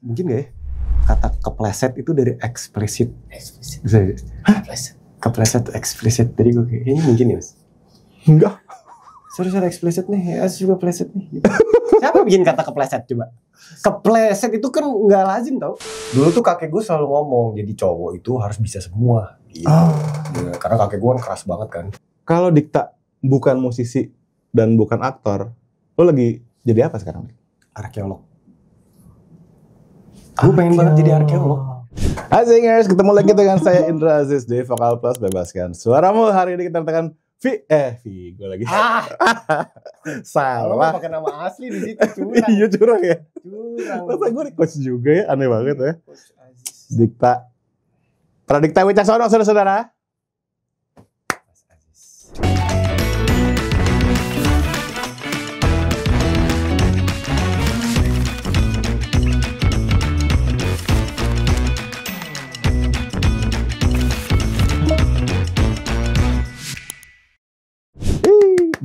Mungkin gak ya? Kata kepleset itu dari eksplisit. Bisa ya? Kepleset eksplisit. Jadi gue kayaknya mungkin ya, Mas. Enggak. Sorry eksplisit nih. Ya juga pleset nih. Gitu. Siapa bikin kata kepleset coba? Kepleset itu kan nggak lazim tau. Dulu tuh kakek gue selalu ngomong, jadi cowok itu harus bisa semua. Gitu. Ya, karena kakek gue kan keras banget kan. Kalau Dikta bukan musisi dan bukan aktor, lo lagi jadi apa sekarang? Arkeolog. Gue pengen banget jadi arkeolog. Hai singers, ketemu lagi dengan saya Indra Aziz di Vokal Plus Bebaskan Suaramu. Hari ini kita tekan Vigo lagi. Salah. Pakai nama asli di situ curang. Iya curang ya. Curang. Masa gue coach juga ya, aneh banget ya. Dikta. Pradikta Wicaksono, saudara-saudara.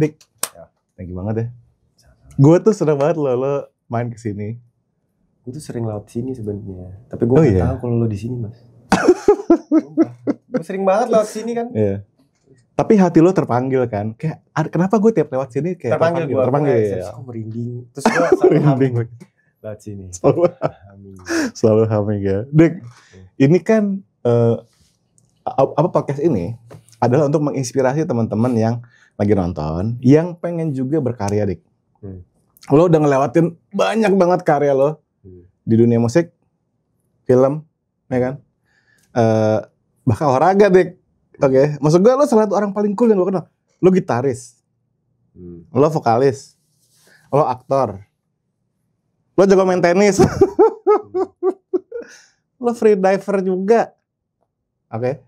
Dik, thank you banget ya. Gue tuh seneng banget lo main kesini. Gue tuh sering lewat sini sebenarnya, tapi gue nggak tahu kalau lo di sini, Mas. Gue sering banget lewat sini kan. Iya. Tapi hati lo terpanggil kan? Kayak kenapa gue tiap lewat sini kayak terpanggil ya. Kok merinding. Terus gue selalu humming lewat sini. Selalu humming ya. Dik, ini kan podcast ini adalah untuk menginspirasi teman-teman yang lagi nonton, yang pengen juga berkarya, Dik. Lo udah ngelewatin banyak banget karya lo di dunia musik, film, ya kan? Bahkan olahraga, Dik. Oke, maksud gue lo salah satu orang paling cool yang gue kenal. Lo gitaris, lo vokalis, lo aktor, lo jago main tenis, lo free diver juga. Oke.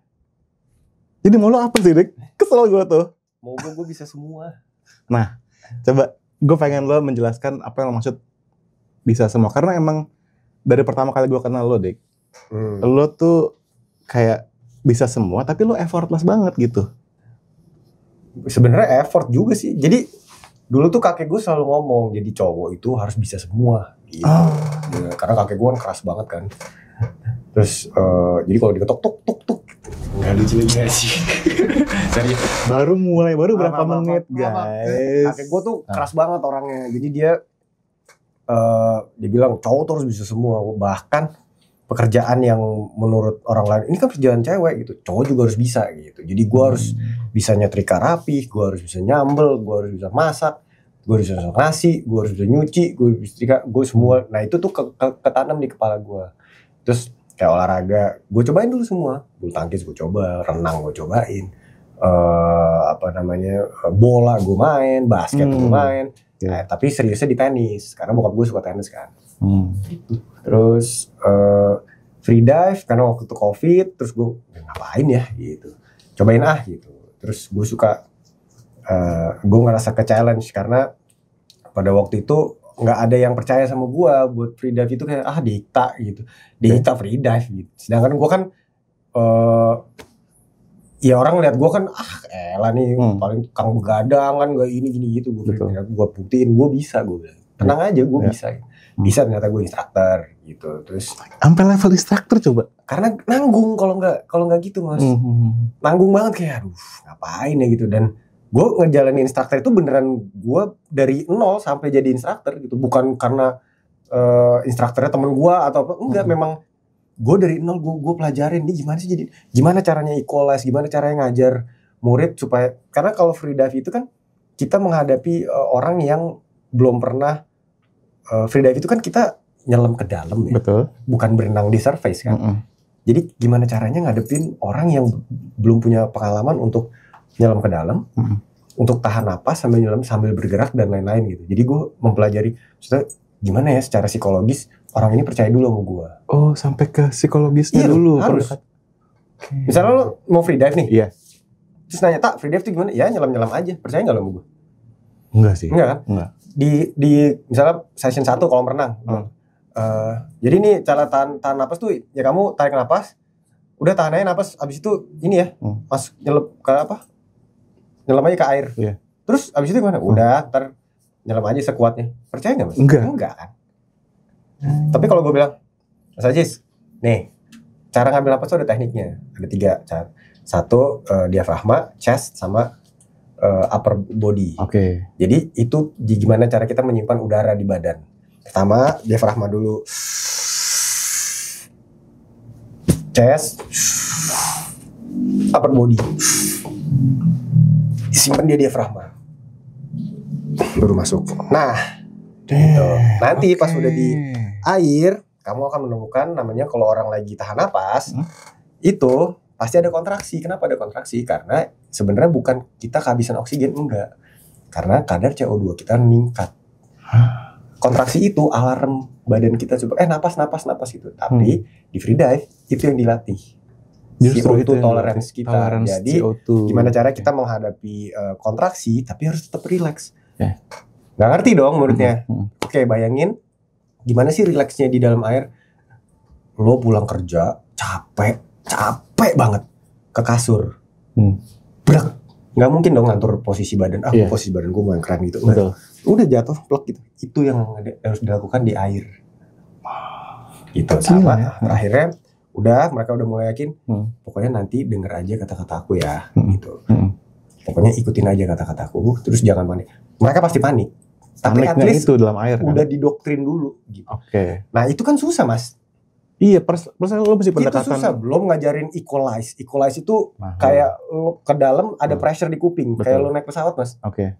Jadi mau lo apa sih, Dik? Kesel gue tuh. Mau gue bisa semua. Nah, coba gue pengen lo menjelaskan apa yang lo maksud bisa semua. Karena emang dari pertama kali gue kenal lo, Dik, lo tuh kayak bisa semua, tapi lo effortless banget gitu. Sebenarnya effort juga sih. Jadi dulu tuh kakek gue selalu ngomong, jadi cowok itu harus bisa semua. Gitu. Ya, karena kakek gue kan keras banget kan. Terus jadi kalau diketok tuk nggak lucu lagi gak sih? Serius. Baru berapa menit guys. Kakek gue tuh keras banget orangnya. Jadi dia bilang cowok tuh harus bisa semua. Bahkan pekerjaan yang menurut orang lain ini kan kerjaan cewek gitu, cowok juga harus bisa gitu. Jadi gue harus bisa nyetrika rapih, gue harus bisa nyambel, gue harus bisa masak, gue harus bisa nasi, gue harus bisa nyuci, gue bisa setrika, gue semua. Nah itu tuh ketanam di kepala gue. Terus kayak olahraga, gue cobain dulu semua. Bulu tangkis gue coba, renang gue cobain, bola gue main, basket gue main. Nah, tapi seriusnya di tenis, karena bokap gue suka tenis kan. Terus free dive karena waktu itu COVID, terus gue ngapain ya gitu, cobain gitu. Terus gue suka, gue ngerasa ke challenge karena pada waktu itu nggak ada yang percaya sama gue buat free dive itu kayak Dikta gitu, Dikta free dive gitu. Sedangkan gue kan ya orang lihat gue kan elah nih paling tukang begadang kan, gak ini gini gitu. Gue buktiin gue bisa, gue bilang tenang aja gue bisa ternyata gue instruktur gitu. Terus sampai level instruktur coba karena nanggung kalau nggak gitu, Mas. Nanggung banget kayak aduh ngapain ya gitu. Dan gue ngejalanin instruktur itu beneran gue dari nol sampai jadi instruktur gitu, bukan karena instrukturnya temen gue atau apa, enggak. Memang gue dari nol, gue pelajarin nih gimana caranya equalize, gimana caranya ngajar murid supaya, karena kalau free dive itu kan kita menghadapi orang yang belum pernah free dive itu kan kita nyelam ke dalam ya. Betul. Bukan berenang di surface kan. Jadi gimana caranya ngadepin orang yang belum punya pengalaman untuk nyelam ke dalam, untuk tahan napas sambil nyelam, sambil bergerak dan lain-lain gitu. Jadi gue mempelajari maksudnya gimana ya secara psikologis orang ini percaya dulu sama gue. Oh, sampai ke psikologisnya dulu. Harus. Misalnya lo mau free dive nih. Iya. Terus nanya, "Tak, free dive itu gimana?" Ya nyelam-nyelam aja. Percaya enggak lo sama gue? Enggak sih. Enggak kan? Enggak. Di misalnya session 1 kolam renang. Jadi nih cara tahan napas tuh ya kamu tarik napas, udah tahan aja napas, abis itu ini ya, pas nyelam ke apa? Nyelam aja ke air. Iya. Terus abis itu gimana? Udah, ntar nyelam aja sekuatnya. Percaya nggak, Mas? Enggak. Enggak kan? Tapi kalau gue bilang Mas Ajis, nih cara ngambil napas tuh ada tekniknya, ada 3 cara. 1 diafragma, chest, sama upper body. Oke. Jadi itu gimana cara kita menyimpan udara di badan. Pertama diafragma dulu, chest, upper body, simpan dia diafragma, baru masuk. Nah, gitu. Nanti pas udah di air, kamu akan menemukan namanya kalau orang lagi tahan napas, itu pasti ada kontraksi. Kenapa ada kontraksi? Karena sebenarnya bukan kita kehabisan oksigen, enggak. Karena kadar CO2 kita meningkat. Kontraksi itu alarm badan kita supaya napas itu. Tapi di free dive itu yang dilatih. Justru CO2 tolerance kita. Tolerance Jadi CO2. gimana cara kita menghadapi kontraksi tapi harus tetap relax. Nggak ngerti dong menurutnya. Oke, bayangin gimana sih relaxnya di dalam air. Lo pulang kerja capek banget ke kasur. Brak. Nggak mungkin dong ngatur posisi badan. Posisi badan gue mau yang keren gitu. Betul. Udah jatuh plek gitu. Itu yang harus dilakukan di air. Gitu. Sama akhirnya udah mereka udah mulai yakin. Pokoknya nanti denger aja kata-kata aku ya. Gitu. Pokoknya ikutin aja kata-kataku. Terus jangan panik. Mereka pasti panik. Tapi at least itu dalam air kan? Udah didoktrin dulu gitu. Oke. Nah itu kan susah mas. Iya, lo mesti pendekatan. Itu susah. Belum ngajarin equalize. Equalize itu kayak lo ke dalam ada pressure di kuping. Betul. Kayak lo naik pesawat mas. Oke.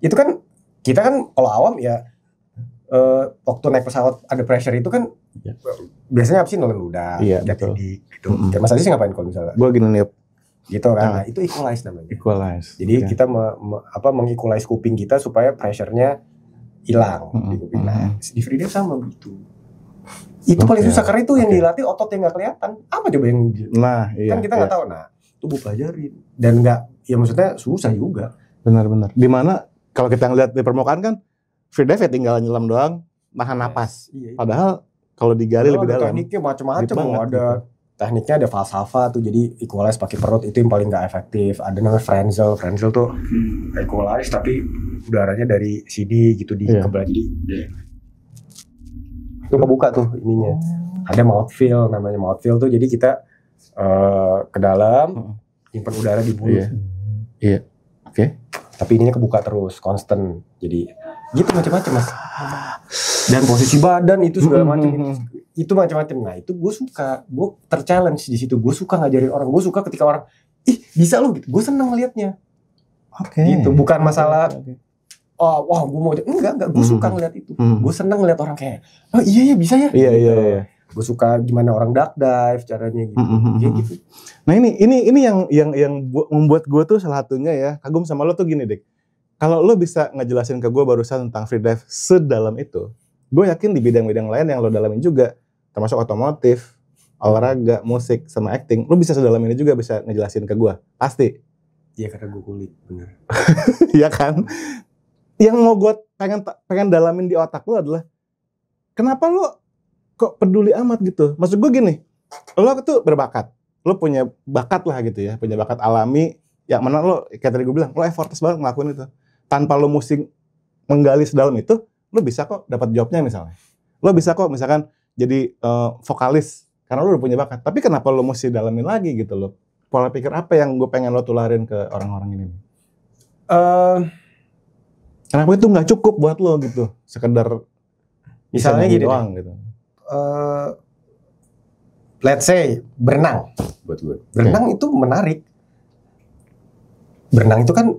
Itu kan kita kan kalau awam ya waktu naik pesawat ada pressure itu kan biasanya apa sih nelen ludah. Betul. Gitu. Kayak mas Aziz ngapain kalau misalnya? Gue gini nih. Gitu kan. Nah, itu equalize namanya. Equalize. Jadi kita mengequalize kuping kita supaya pressure-nya hilang di kuping. Nah, di free dive sama begitu. Itu paling susah karena itu yang dilatih otot yang nggak kelihatan. Apa coba yang kan kita nggak tahu. Nah, itu gue pelajarin dan nggak, ya maksudnya susah juga. Benar-benar. Dimana kalau kita ngeliat di permukaan kan free dive ya tinggal nyelam doang, nahan napas. Iya. Padahal kalau digali lebih dalam. Tekniknya macam-macam. Ada tekniknya, ada falsafah tuh. Jadi equalize pakai perut itu yang paling nggak efektif. Ada namanya Frenzel. Frenzel tuh equalize tapi udaranya dari sini gitu di kebelah jadi. Itu kebuka tuh ininya. Ada mouthfeel, namanya mouthfeel tuh. Jadi kita ke dalam, simpan udara di mulut. Iya. Oke. Tapi ininya kebuka terus, constant. Jadi gitu macam-macam mas. Dan posisi badan itu segala macam. Itu macam-macam. Nah itu gue suka. Gue terchallenge di situ. Gue suka ngajarin orang. Gue suka ketika orang, bisa lo gitu. Gue seneng ngeliatnya. Gitu. Bukan masalah. Wah gue mau. Enggak. Gue suka ngeliat itu. Gue seneng ngeliat orang kayak, iya bisa ya. Iya. Gue suka gimana orang duck dive caranya gitu. Gitu. Nah ini yang membuat gue tuh salah satunya ya kagum sama lo tuh gini deh. Kalau lo bisa ngejelasin ke gue barusan tentang free dive sedalam itu, gue yakin di bidang-bidang lain yang lo dalamin juga, termasuk otomotif, olahraga, musik, sama acting, lo bisa sedalam ini juga bisa ngejelasin ke gue, pasti. Iya karena gue kulit, bener. Iya kan? Yang mau gue pengen dalamin di otak lo adalah kenapa lo kok peduli amat gitu? Maksud gue gini, lo tuh berbakat, lo punya bakat lah gitu ya, punya bakat alami, yang mana lo kayak tadi gue bilang, lo effortless banget ngelakuin itu. Tanpa lo mesti menggali sedalam itu, lo bisa kok dapat jobnya misalnya. Lo bisa kok misalkan jadi vokalis karena lo udah punya bakat. Tapi kenapa lo mesti dalamin lagi gitu lo? Pola pikir apa yang gue pengen lo tularin ke orang-orang ini? Kenapa itu nggak cukup buat lo gitu? Sekedar misalnya gini doang gitu. Let's say berenang buat gue. Berenang itu menarik. Berenang itu kan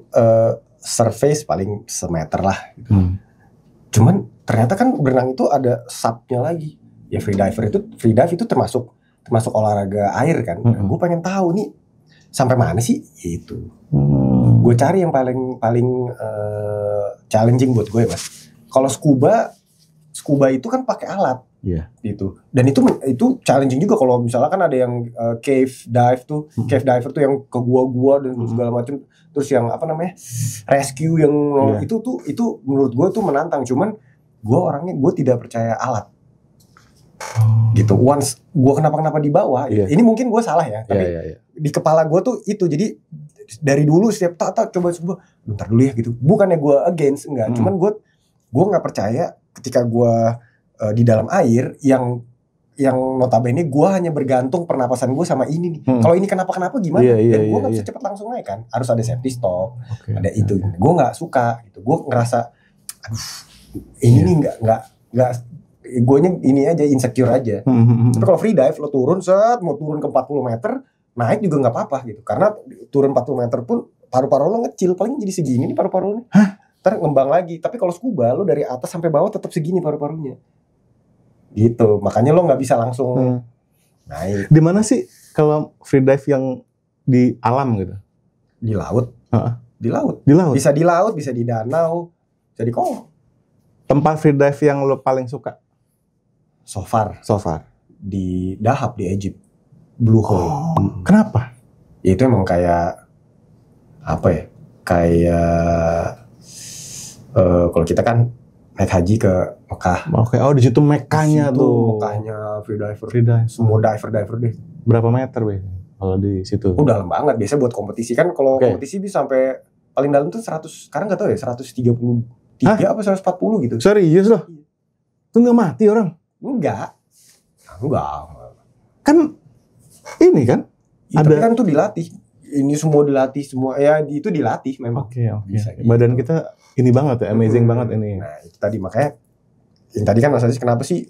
surface paling semeter lah gitu. Cuman ternyata kan berenang itu ada subnya lagi. Ya free dive itu termasuk olahraga air kan. Gue pengen tahu nih sampai mana sih itu. Gue cari yang paling challenging buat gue ya mas. Kalau scuba itu kan pakai alat. Gitu. Dan itu challenging juga kalau misalnya kan ada yang cave diver tuh yang ke gua-gua dan segala macam. Terus yang apa namanya rescue yang itu menurut gue tuh menantang. Cuman gue orangnya gue tidak percaya alat. Gitu. Once gue kenapa di bawah, ini mungkin gue salah ya. Tapi di kepala gue tuh itu. Jadi dari dulu setiap tak coba bentar dulu ya gitu. Bukannya gue against enggak. Cuman gue nggak percaya ketika gue di dalam air yang yang notabene gue hanya bergantung pernapasan gue sama ini nih. Kalau ini kenapa gimana? Dan gue nggak bisa cepet langsung naik kan. Harus ada safety stop, ada itu. Gue nggak suka. Gitu. Gue ngerasa, aduh, ini nih nggak. Guanya ini aja insecure aja. Tapi kalau free dive lo turun mau turun ke 40 meter, naik juga nggak apa-apa gitu. Karena turun 40 meter pun paru-paru lo ngecil, paling jadi segini nih paru-paru lo. Ntar ngembang lagi. Tapi kalau scuba lo dari atas sampai bawah tetap segini paru-parunya. Gitu, makanya lo nggak bisa langsung naik. Di mana sih kalau free dive yang di alam gitu? Di laut. Di laut. Bisa di laut, bisa di danau, bisa di kolam. Tempat free dive yang lo paling suka? So far di Dahab di Egypt, Blue Hole. Kenapa? Ya, itu emang kayak apa ya? Kayak kalau kita kan naik haji ke Mekah. Oke, di situ Mekahnya tuh. Mekahnya free dive. Semua diver deh. Berapa meter, Be? Kalau di situ? Dalam banget. Biasanya buat kompetisi kan, kalau kompetisi bisa sampai paling dalam tuh 100. Sekarang nggak tahu ya, 133 apa 140 gitu. Serius loh? Tuh nggak mati orang? Enggak. Kan ini kan? Ya, ada kan tuh dilatih. Ini semua dilatih semua. Ya itu dilatih memang. Oke. Badan kita ini banget ya, amazing banget ini. Nah itu tadi makanya yang tadi kan Mas Aziz kenapa sih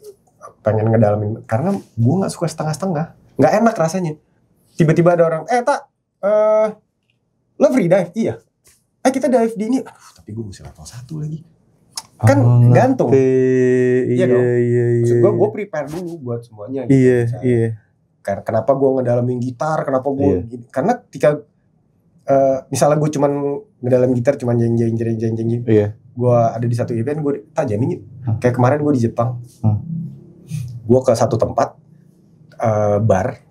pengen ngedalamin, karena gue nggak suka setengah-setengah, nggak enak rasanya. Tiba-tiba ada orang lo free dive? Iya. kita dive di ini, tapi gue mesti level 1 lagi kan gantung. Iya dong. Maksud gue prepare dulu buat semuanya gitu. Iya. Kenapa gue ngedalamin gitar, kenapa gue gini, karena ketika misalnya gue cuman ngedalamin gitar cuman jeng. Gue ada di satu event, gue jamin kayak kemarin gue di Jepang. Gue ke satu tempat bar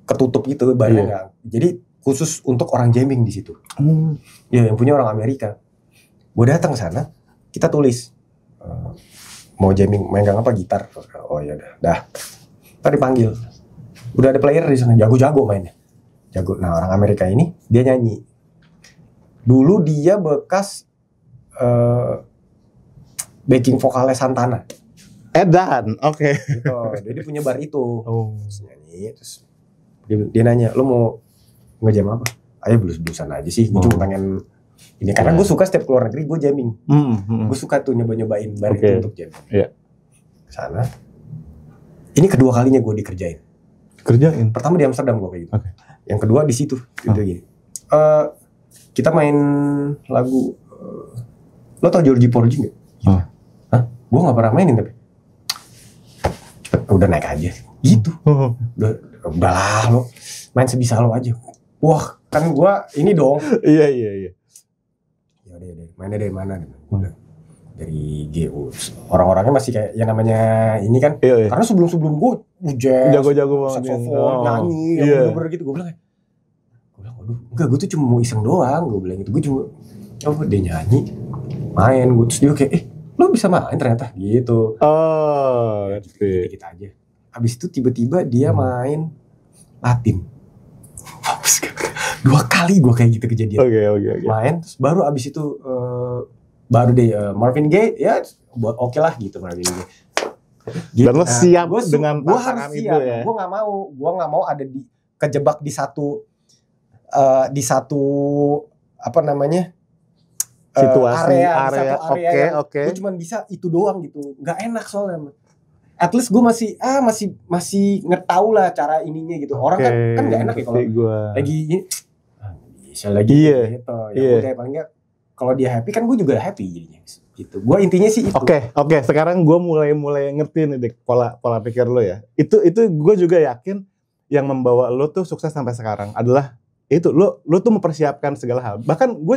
ketutup gitu barnya nggak. Jadi khusus untuk orang jamming di situ. Ya yang punya orang Amerika. Gue datang ke sana, kita tulis mau jamming, megang apa, gitar. Oh ya dah. Tadi panggil. Udah ada player di sana, jago-jago mainnya. Jago. Nah, orang Amerika ini dia nyanyi. Dulu dia bekas backing vokalnya Santana. Edan, oke. Gitu. Jadi punya bar itu. Terus nyanyi, terus dia nanya, "Lo mau ngejam apa?" "Ayo blues-bluesan aja sih, gue cuma pengen ini." Karena gue suka setiap keluar negeri gue jamming. Gue suka tuh nyoba-nyobain bar itu untuk jamming. Kesana. Ini kedua kalinya gue dikerjain. Pertama di Amsterdam gue kayak gitu. Yang kedua di situ gitu gini. Kita main lagu lo tau Georgie Porgy nggak? Hah? Gue nggak pernah mainin tapi. Udah naik aja gitu. Udahlah lo main sebisa lo aja. Wah kan gue ini dong. Iya. Ya udah mainnya dari mana? Dari GU. Orang-orangnya masih kayak yang namanya ini kan. Karena sebelum gue jago-jago saxophone, nyanyi, yang bener-bener gitu. Gue bilang, waduh, enggak, gue tuh cuma mau iseng doang. Gue bilang gitu, gue cuma dia nyanyi, main. Gue terus dia kayak, lo bisa main ternyata gitu. Dikit aja. Habis itu tiba-tiba dia main Latin. 2 kali gue kayak gitu kejadian. Main, terus baru abis itu baru deh Marvin Gaye, ya oke lah gitu Marvin Gaye. Gitu. Dan lo siap dengan pasangan itu ya? Gue nggak mau ada kejebak di satu apa namanya situasi area. Gue cuma bisa itu doang gitu, nggak enak soalnya. At least gue masih ngetau lah cara ininya gitu. Orang kan nggak enak ya kalau lagi bisa lagi gitu. Ya udah paling nggak, kalau dia happy kan gue juga happy jadinya gitu. Gue intinya sih itu. Oke. Sekarang gue mulai ngerti nih Dik, pola pikir lo ya. Itu gue juga yakin yang membawa lo tuh sukses sampai sekarang adalah itu lo tuh mempersiapkan segala hal. Bahkan gue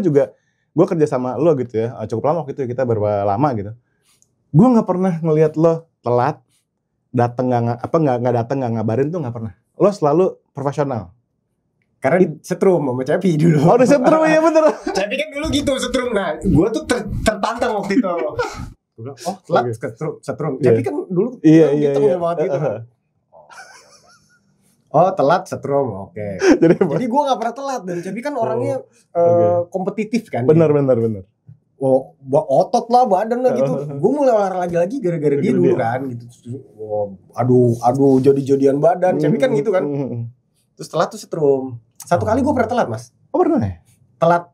kerja sama lo gitu ya, cukup lama waktu itu, kita berapa lama gitu. Gue nggak pernah ngelihat lo telat, datang nggak datang nggak ngabarin tuh nggak pernah. Lo selalu profesional. Karena setrum sama Cepi dulu. Udah setrum ya bener. Cepi kan dulu gitu setrum. Nah, gue tuh tertantang waktu itu. Gue bilang, telat setrum. Cepi kan dulu gitu banget gitu. Telat setrum, oke. Jadi gue nggak pernah telat, dan Cepi kan orangnya kompetitif kan. Bener. otot lah, badan lah gitu. Gue mulai olahraga lagi gara-gara dia dulu kan gitu. Aduh jadi-jadian badan. Cepi kan gitu kan. Terus telat tuh setrum. Satu kali gue pernah telat, Mas. Oh pernah ya? Telat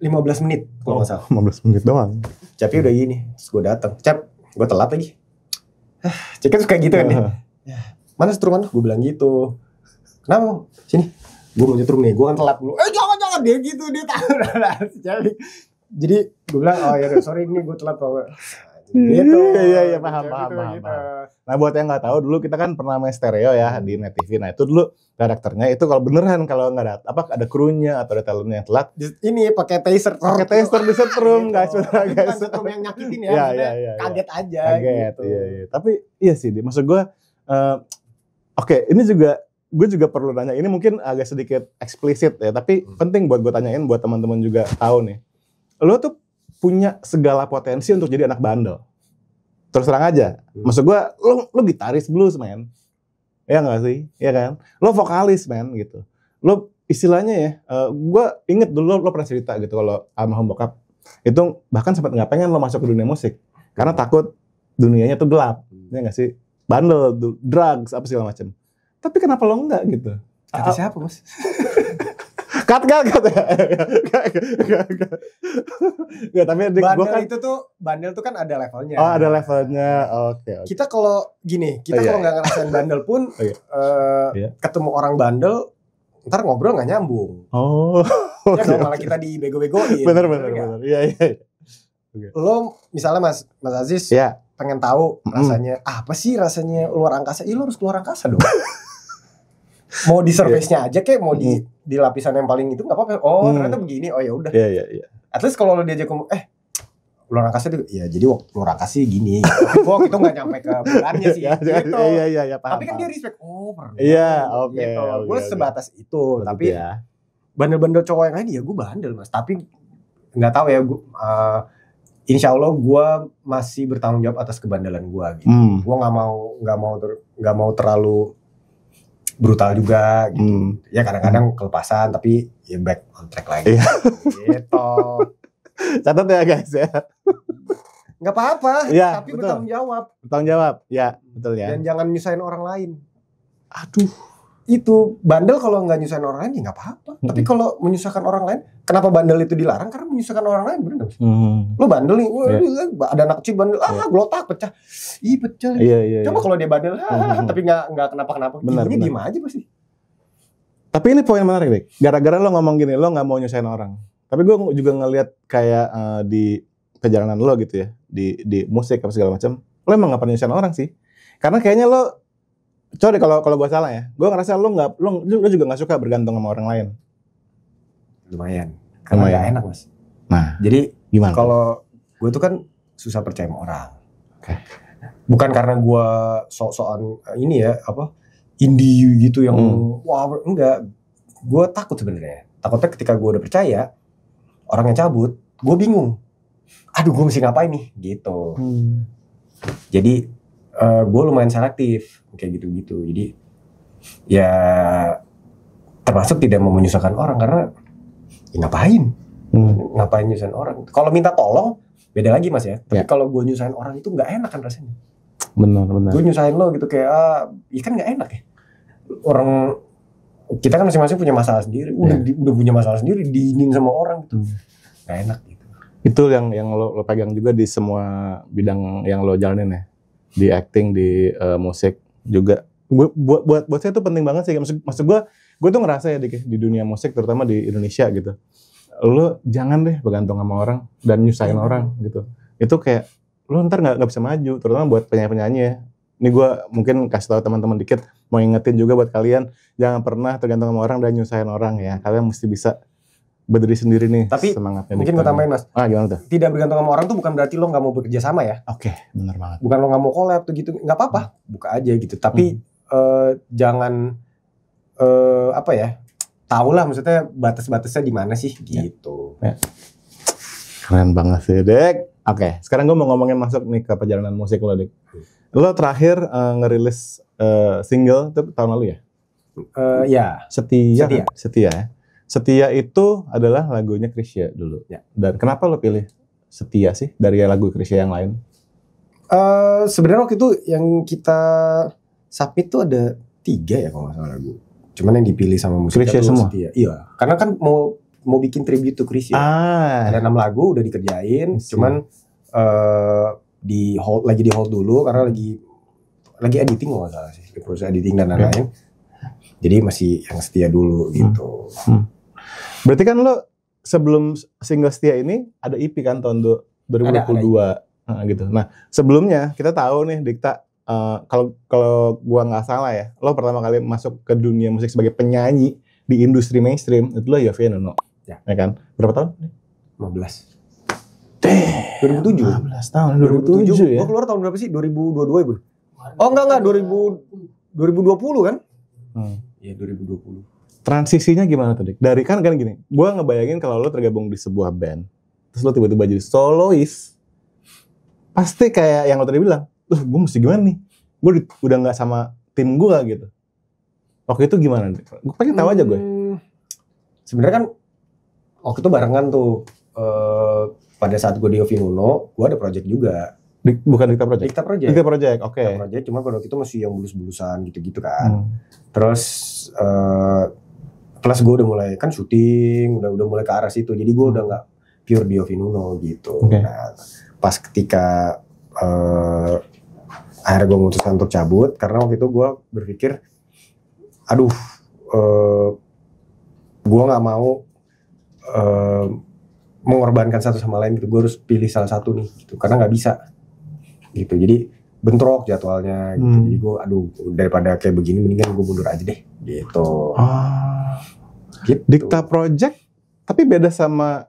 15 menit kalau nggak salah. 15 menit doang. Cepi udah gini. Terus gue datang. Cep, gue telat lagi. Cepi kan suka gitu kan dia. Mana setruman tuh? Gue bilang gitu. Kenapa? Sini. Gue mau nyetrum nih. Gue kan telat dulu. Jangan dia gitu. Dia tahu. Cepi. Jadi gue bilang, oh ya sorry ini gue telat Pak. Gitu. Iya paham. Nah buat yang nggak tahu, dulu kita kan pernah main stereo ya di Net TV. Nah itu dulu karakternya itu kalau beneran kalau nggak ada krunya atau ada talentnya yang telat, ini pakai taser di setrum guys, guys. Setrum yang nyakitin ya. Iya. Kaget aja. Gitu. Iya. Tapi iya sih, maksud gue, oke, ini juga gue juga perlu nanya. Ini mungkin agak sedikit eksplisit ya, tapi penting buat gue tanyain buat teman-teman juga tahu nih. Lo tuh punya segala potensi untuk jadi anak bandel. Terus terang aja. Maksud gue, lo gitaris blues, man. Ya nggak sih? Ya kan? Lo vokalis, man, gitu. Lo istilahnya ya, gue inget dulu lo pernah cerita gitu kalau almarhum bokap. Itu bahkan sempat nggak pengen lo masuk ke dunia musik. Karena takut dunianya tuh gelap. Ya nggak sih? Bandel, drugs, apa segala macam. Tapi kenapa lo enggak gitu? Kata siapa, Mas? Cut. Gak, tapi bandel kan, itu tuh, bandel tuh kan ada levelnya. Oh, ada levelnya. Oke. Kita kalau gini, kalau nggak ngerasain bandel pun, ketemu orang bandel, ntar ngobrol nggak nyambung. Oh. Ya kalau malah kita dibego-begoin. Bener. Iya. Lo misalnya Mas Aziz, pengen tahu rasanya, apa sih rasanya luar angkasa? Lo harus keluar angkasa dong. Mau di surface-nya aja kayak mau di lapisan yang paling itu nggak apa-apa. Oh ternyata begini. Oh ya udah. Iya. At least kalau lo diajak ngomong, luar angkasa itu, ya jadi waktu luar angkasa gini. Tapi waktu itu nggak nyampe ke bulannya sih. Gitu. Iya paham. Tapi kan dia respect. Oh pernah. Iya oke. Gitu. Gue sebatas itu. Tapi bandel-bandel cowok yang lain ya gue bandel Mas. Tapi nggak tahu ya gue. Insya Allah gue masih bertanggung jawab atas kebandelan gue. Gitu. Gue nggak mau terlalu brutal juga gitu. Ya kadang-kadang kelepasan tapi ya back on track lagi. Gitu. Catat ya guys ya. Enggak apa-apa, ya, tapi betul. bertanggung jawab. Bertanggung jawab. Ya, betul ya. Dan jangan nyusahin orang lain. Aduh, itu bandel kalau nggak nyusahin orang lain ya nggak apa-apa. Tapi kalau menyusahkan orang lain, kenapa bandel itu dilarang? Karena menyusahkan orang lain, bener nggak? Lo bandel nih, ada anak kecil bandel, gelotak pecah, pecah. Iya. Coba kalau dia bandel, tapi nggak kenapa-kenapa, ini diem aja pasti. Tapi ini poin menarik, Dik. Gara-gara lo ngomong gini, lo nggak mau nyusahin orang. Tapi gue juga ngelihat kayak di perjalanan lo gitu ya, di musik apa segala macam, lo emang nggak pernah nyusahin orang sih. Karena kayaknya lo sorry kalau gue salah ya. Gue ngerasa lo juga nggak suka bergantung sama orang lain. Lumayan. Karena nggak enak Mas. Nah, jadi gimana? Kalau gue tuh kan susah percaya sama orang. Okay. Bukan karena gue sok-sokan ini ya indie gitu yang wah enggak. Gue takut sebenarnya. Takutnya ketika gue udah percaya orangnya cabut, gue bingung. Aduh gue mesti ngapain nih gitu. Jadi gue lumayan selektif kayak gitu-gitu. Jadi ya termasuk tidak mau menyusahkan orang karena ya ngapain nyusahin orang. Kalau minta tolong beda lagi Mas ya. Tapi kalau gue nyusahin orang itu nggak enak kan rasanya. Benar. Gue nyusahin lo gitu kayak ya kan nggak enak ya. Orang kita kan masing-masing punya masalah sendiri. Udah punya masalah sendiri diinin sama orang gitu. Nggak enak gitu. Itu yang lo pegang juga di semua bidang yang lo jalanin ya. Di acting, di musik juga. Buat saya itu penting banget sih. Maksud gue tuh ngerasa ya di dunia musik terutama di Indonesia gitu. Lo jangan deh bergantung sama orang dan nyusahin orang gitu. Itu kayak lo ntar nggak bisa maju. Terutama buat penyanyi-penyanyi ya. Ini gue mungkin kasih tahu teman-teman dikit. Mau ingetin juga buat kalian jangan pernah tergantung sama orang dan nyusahin orang ya. Kalian mesti bisa berdiri sendiri nih. Tapi semangatnya mungkin gue tambahin Mas. Gimana tuh? Tidak bergantung sama orang tuh bukan berarti lo nggak mau bekerja sama ya. Oke, benar banget. Bukan lo nggak mau collab tuh gitu, nggak apa-apa, buka aja gitu. Tapi jangan tahulah maksudnya batas-batasnya di mana sih gitu. Ya. Keren banget sih, Dek. Oke, sekarang gue mau ngomongin masuk nih ke perjalanan musik lo, Dek. Lo terakhir ngerilis single tuh tahun lalu ya? Ya. Setia. Setia itu adalah lagunya Krisya dulu. Ya. Dan kenapa lo pilih setia sih dari lagu Krisya yang lain? Sebenarnya waktu itu yang kita submit tuh ada 3 ya kalau nggak salah lagu. Cuman yang dipilih sama musik Krisya semua? setia. Iya, karena kan mau bikin tribute to Krisya. Ada 6 lagu udah dikerjain, cuman lagi di hold dulu karena lagi editing kalau nggak salah sih, proses editing dan lain-lain. Jadi masih yang setia dulu gitu. Berarti kan lo sebelum single Setia ini ada EP kan tahun 2022 gitu. Nah sebelumnya kita tahu nih Dikta, kalau gua nggak salah ya, lo pertama kali masuk ke dunia musik sebagai penyanyi di industri mainstream itu lo Yovie Nuno, ya kan? Berapa tahun? 15. 2007. 15 tahun. 2007 ya. Gua keluar tahun berapa sih? 2022 ya, Bro? Oh enggak 2020 kan? Iya 2020. Transisinya gimana tadi? Dari kan gini, gue ngebayangin kalau lo tergabung di sebuah band, terus lo tiba-tiba jadi solois, pasti kayak yang lo tadi bilang, gue mesti gimana nih? Gue udah nggak sama tim gue gitu. Waktu itu gimana? Gue pengen tahu aja gue. Sebenarnya kan waktu itu barengan tuh. Pada saat gue di Yovie Nuno, gue ada project juga. Bukan Dikta Project? Dikta Project, oke. Dikta Project, cuma pada waktu itu masih yang bulus-bulusan gitu-gitu kan. Terus plus gue udah mulai kan syuting, udah mulai ke arah situ. Jadi gue udah nggak pure di Yovie Nuno gitu. Nah, pas ketika akhirnya gue memutuskan untuk cabut, karena waktu itu gue berpikir, gue nggak mau mengorbankan satu sama lain gitu. Gue harus pilih salah satu nih, gitu. Karena nggak bisa. Gitu, jadi bentrok jadwalnya gitu. Jadi gue daripada kayak begini mendingan gue mundur aja deh gitu. Gitu. Dikta Project tapi beda sama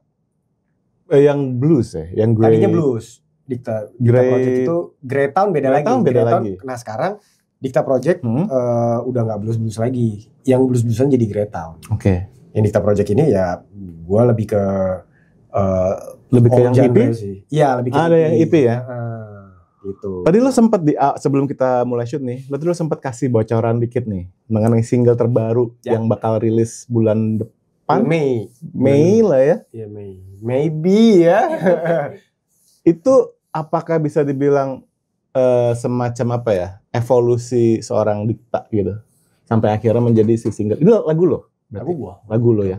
yang blues ya, yang Grey. Tadinya blues. Dikta Project itu Grey Town beda lagi. Nah sekarang Dikta Project udah nggak blues lagi, yang bluesan jadi Grey Town. Yang Dikta Project ini ya gue lebih ke yang EP sih. Iya lebih ke ada yang EP ya. Gitu. Tadi lo sempat sebelum kita mulai shoot nih, lo sempat kasih bocoran dikit nih mengenai single terbaru yang bakal rilis bulan depan. Mei lah ya. Iya Mei. Maybe ya. Itu apakah bisa dibilang semacam apa ya? Evolusi seorang Dikta gitu. Sampai akhirnya menjadi si single. Itu lagu lo? Lagu lo ya.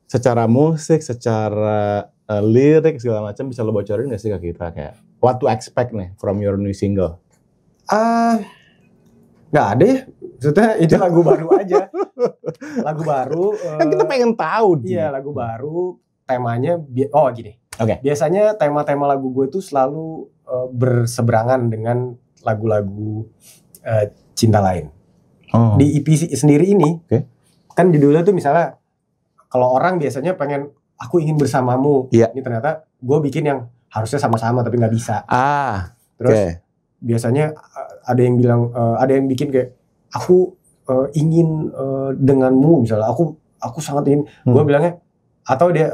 Secara musik, secara lirik segala macam bisa lo bocorin gak sih ke kita kayak what to expect nih from your new single? Nggak ada ya. Maksudnya itu lagu baru aja. Lagu baru. Kan kita pengen tahu. Iya lagu baru. Temanya gini. Biasanya tema-tema lagu gue itu selalu berseberangan dengan lagu-lagu cinta lain. Di EP sendiri ini kan judulnya tuh misalnya kalau orang biasanya pengen aku ingin bersamamu. Ini ternyata gue bikin yang harusnya sama-sama tapi nggak bisa. Terus biasanya ada yang bilang, ada yang bikin kayak aku ingin denganmu misalnya. Aku sangat ingin. Gue bilangnya atau dia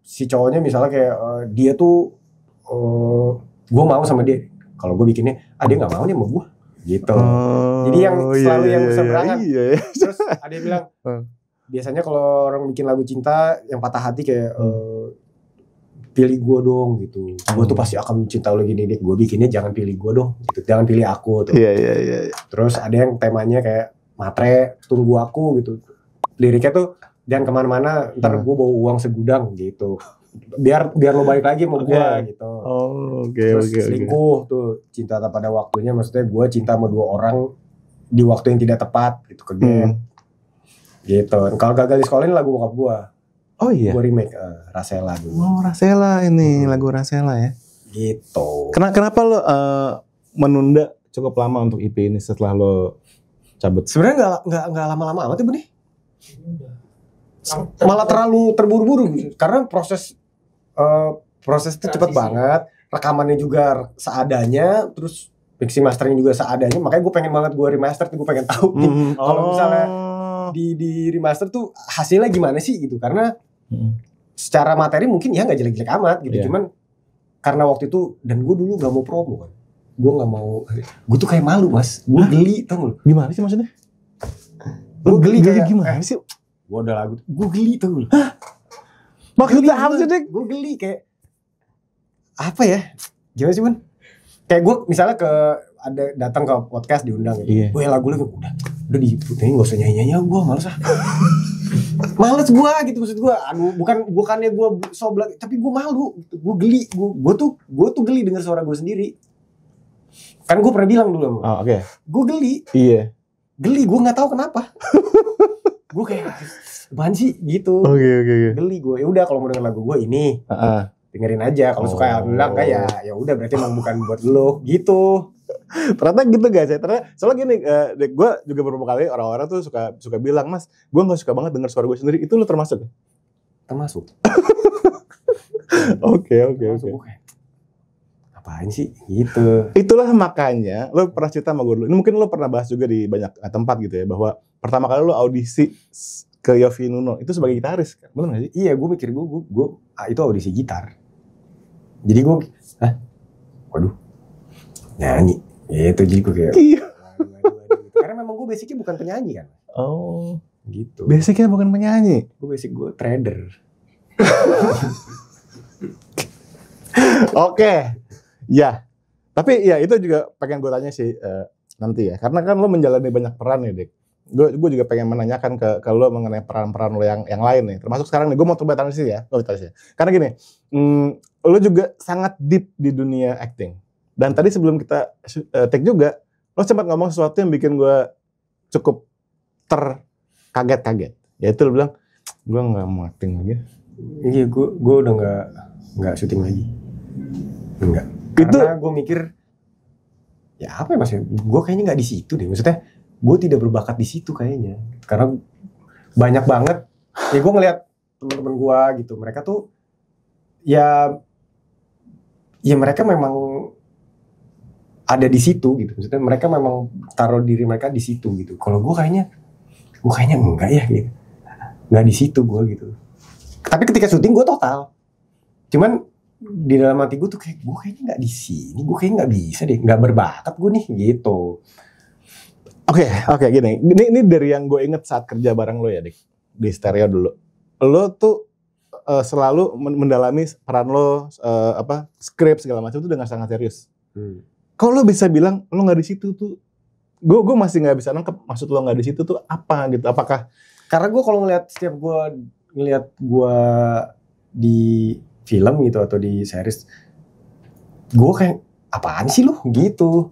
si cowoknya misalnya kayak dia tuh gue mau sama dia. Kalau gue bikinnya, dia nggak mau nih sama gue. Gitu. Jadi yang selalu yang berseberangan. Terus ada yang bilang. Biasanya kalau orang bikin lagu cinta yang patah hati kayak pilih gue dong gitu. Gue tuh pasti akan mencinta lo gini nih. Gue bikinnya jangan pilih gue dong gitu. Jangan pilih aku tuh. Terus ada yang temanya kayak matre tunggu aku gitu. Liriknya tuh jangan kemana-mana. Ntar gue bawa uang segudang gitu. Biar lo balik lagi sama gue gitu. Terus selingkuh tuh cinta tak pada waktunya. Maksudnya gue cinta sama 2 orang di waktu yang tidak tepat gitu ke dia. Gitu. Kalau gagal di sekolah ini lagu bokap gua. Gua remake Rasela dulu. Rasela ini lagu Rasela ya. Gitu. Kenapa lo menunda cukup lama untuk EP ini setelah lo cabut? Sebenarnya nggak lama-lama amat ya benih. Malah terlalu terburu-buru karena proses itu cepat banget. Rekamannya juga seadanya, terus mixing masternya juga seadanya. Makanya gue pengen banget gue remaster, gue pengen tahu nih kalau misalnya di remaster tuh hasilnya gimana sih gitu, karena secara materi mungkin ya nggak jelek-jelek amat gitu, cuman karena waktu itu dan gue dulu nggak mau promo kan, gue tuh kayak malu mas, gue geli tau lo. Gimana sih maksudnya? Gue geli kayak gimana sih? Gue ada lagu, gue geli tau lo. Maksudnya apa sih Dik? Gue geli kayak apa ya? Gimana sih Bun? Kayak gue misalnya datang ke podcast diundang gitu. Iya. Gue lagu udah diputerin, gak usah nyanyi gue males ah. Males gue gitu, maksud gue. Aduh, bukannya gue soblak, tapi gue malu. Gue geli. Gue tuh geli denger suara gue sendiri. Kan gue pernah bilang dulu. Oh, oke. Gue geli. Iya. Geli, gue nggak tahu kenapa. Gue kayak apaan sih gitu. Oke. Geli gue. Ya udah kalau mau denger lagu gue ini. Dengerin aja. Kalau suka alhamdulillah, enggak ya udah berarti emang bukan buat lo gitu. Ternyata gitu guys ya. Ternyata soalnya gini, gue juga beberapa kali orang-orang tuh suka bilang, Mas, gue nggak suka banget denger suara gue sendiri. Itu lo termasuk ya? Termasuk. Oke. Apaan sih gitu. Itulah makanya lo pernah cerita sama gue dulu. Ini mungkin lo pernah bahas juga di banyak tempat gitu ya, bahwa pertama kali lo audisi ke Yovie Nuno itu sebagai gitaris, bener gak sih? Iya, gue mikir gue itu audisi gitar. Jadi gue, waduh, nyanyi. Ya itu jadi gue kayak. Iya. Karena memang gue basicnya bukan penyanyi kan. Oh, gitu. Basicnya bukan penyanyi. Gue trader. Oke. Ya, tapi ya itu juga pengen gue tanya sih nanti ya, karena kan lo menjalani banyak peran nih, Dik. Gue juga pengen menanyakan ke lo mengenai peran-peran lo yang lain nih, termasuk sekarang nih. Gue mau coba tanya sih ya, karena gini, lo juga sangat deep di dunia acting. Dan tadi sebelum kita take juga, lo sempat ngomong sesuatu yang bikin gue cukup terkaget-kaget. Yaitu lo bilang, gue nggak mau acting lagi. Iya, gue udah nggak syuting lagi. Enggak. Karena gue mikir, ya apa ya maksudnya? Gue kayaknya nggak di situ deh. Maksudnya, gue tidak berbakat di situ kayaknya. Karena banyak banget. Ya gue ngeliat teman-teman gue gitu. Mereka tuh, ya mereka memang ada di situ gitu. Maksudnya mereka memang taruh diri mereka di situ gitu. Kalau gue kayaknya enggak ya gitu. Nggak di situ gue gitu. Tapi ketika syuting gue total. Cuman di dalam hati gue tuh kayak gue kayaknya nggak di sini, gue kayaknya nggak bisa deh, nggak berbakat gue nih gitu. Oke, gini. Ini dari yang gue inget saat kerja bareng lo ya, Dik, di Stereo dulu. Lo tuh selalu mendalami peran lo, skrip segala macam itu dengan sangat serius. Kalau lo bisa bilang lo nggak di situ tuh, gue masih nggak bisa nangkep maksud lo nggak di situ tuh apa gitu. Apakah karena gue kalau setiap gue ngeliat gue di film gitu atau di series, gue kayak apaan sih lu gitu.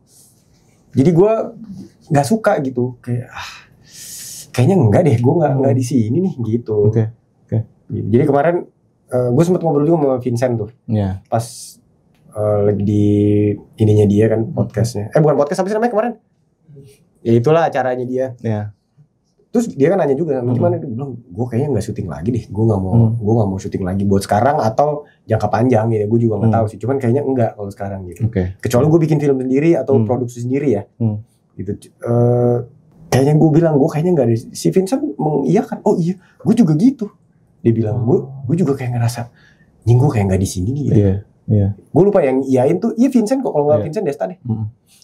Jadi gue nggak suka gitu, kayak kayaknya enggak deh, gue nggak di sini nih gitu. Oke. Jadi kemarin gue sempat ngobrol juga sama Vincent tuh, pas lagi di ininya dia kan podcastnya, bukan podcast apa sih namanya kemarin? Ya itulah acaranya dia. Yeah. Terus dia kan nanya juga, gimana? Dia bilang, gue kayaknya nggak syuting lagi deh, gue nggak mau syuting lagi buat sekarang atau jangka panjang gitu. Gue juga nggak tahu sih, cuman kayaknya enggak kalau sekarang gitu. Kecuali gue bikin film sendiri atau produksi sendiri ya, gitu. Kayaknya gue bilang gue kayaknya nggak ada. Si Vincent mengiyakan, oh iya, gue juga gitu. Dia bilang gue juga kayak ngerasa, gue kayak nggak di sini nih. Gitu. Iya. Gue lupa yang iyain tuh, iya Vincent kok, kalau nggak Vincent Desta deh.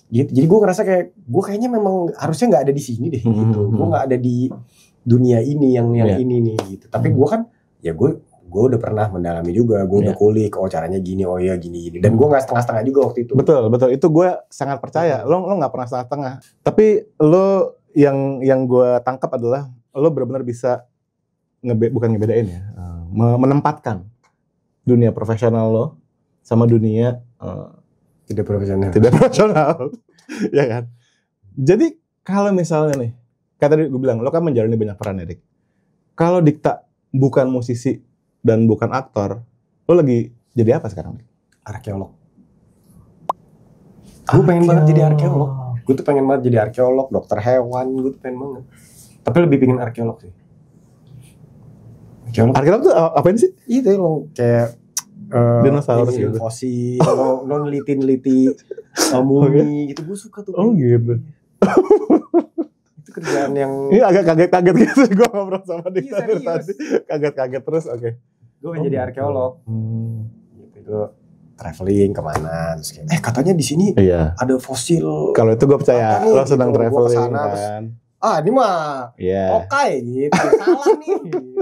Gitu. Jadi gue ngerasa kayak gue kayaknya memang harusnya nggak ada di sini deh gitu. Gue nggak ada di dunia ini yang ini nih gitu. Tapi gue kan ya gue udah pernah mendalami juga. Gue udah kulik, oh caranya gini, oh iya gini. Dan gue nggak setengah-setengah juga waktu itu. Betul. Itu gue sangat percaya. Lo nggak pernah setengah-setengah. Tapi lo yang gue tangkap adalah lo benar-benar bisa bukan ngebedain ya, menempatkan dunia profesional lo sama dunia tidak profesional. Ya kan? Jadi kalau misalnya nih, kayak tadi gue bilang, lo kan menjalani banyak peran ya, Dik. Kalau Dikta bukan musisi dan bukan aktor, lo lagi jadi apa sekarang, Dik? Arkeolog. Gue pengen banget jadi arkeolog. Gue tuh pengen banget jadi arkeolog, dokter hewan, gue tuh pengen banget. Tapi lebih pengen arkeolog sih. Arkeolog tuh apain sih? Itu lo kayak dinosaurus gitu. Fosil, lo neliti mumi gitu, gue suka tuh. Oh gitu. Itu kerjaan yang. Ini agak kaget-kaget gitu, gue ngobrol sama dia tadi. Kaget-kaget terus, oke. Gue pengen jadi arkeolog. Gitu, traveling kemana, terus kayak, katanya di sini ada fosil. Kalau itu gue percaya, lo sedang gitu, traveling kan. Ini mah oke gitu, salah nih.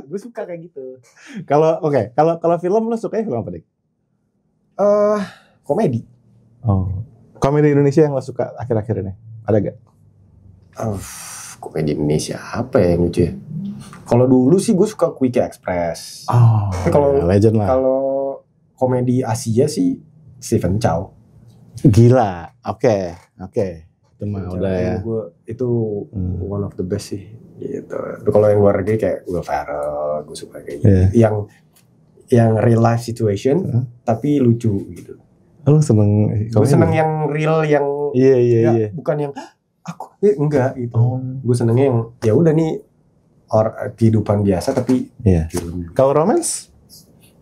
Gue suka kayak gitu. Kalau film lo sukanya film apa, Dik? Komedi. Oh. Komedi Indonesia yang lo suka akhir-akhir ini? Ada gak? Komedi Indonesia apa ya yang lucu ya? Kalau dulu sih gue suka Quickie Express. Oh, tapi kalau legend lah. Kalau komedi Asia sih Stephen Chow. Gila, oke. Itu mah udah ya. Itu one of the best sih. Gitu. Tapi kalau yang luar negeri kayak Will Ferrell, gue suka kayak gitu. Yang real life situation, tapi lucu gitu. Lu seneng? Gue seneng yang real, yang iya. Bukan yang aku enggak gitu. Gue senengnya yang ya udah nih kehidupan biasa tapi film. Kalau romance?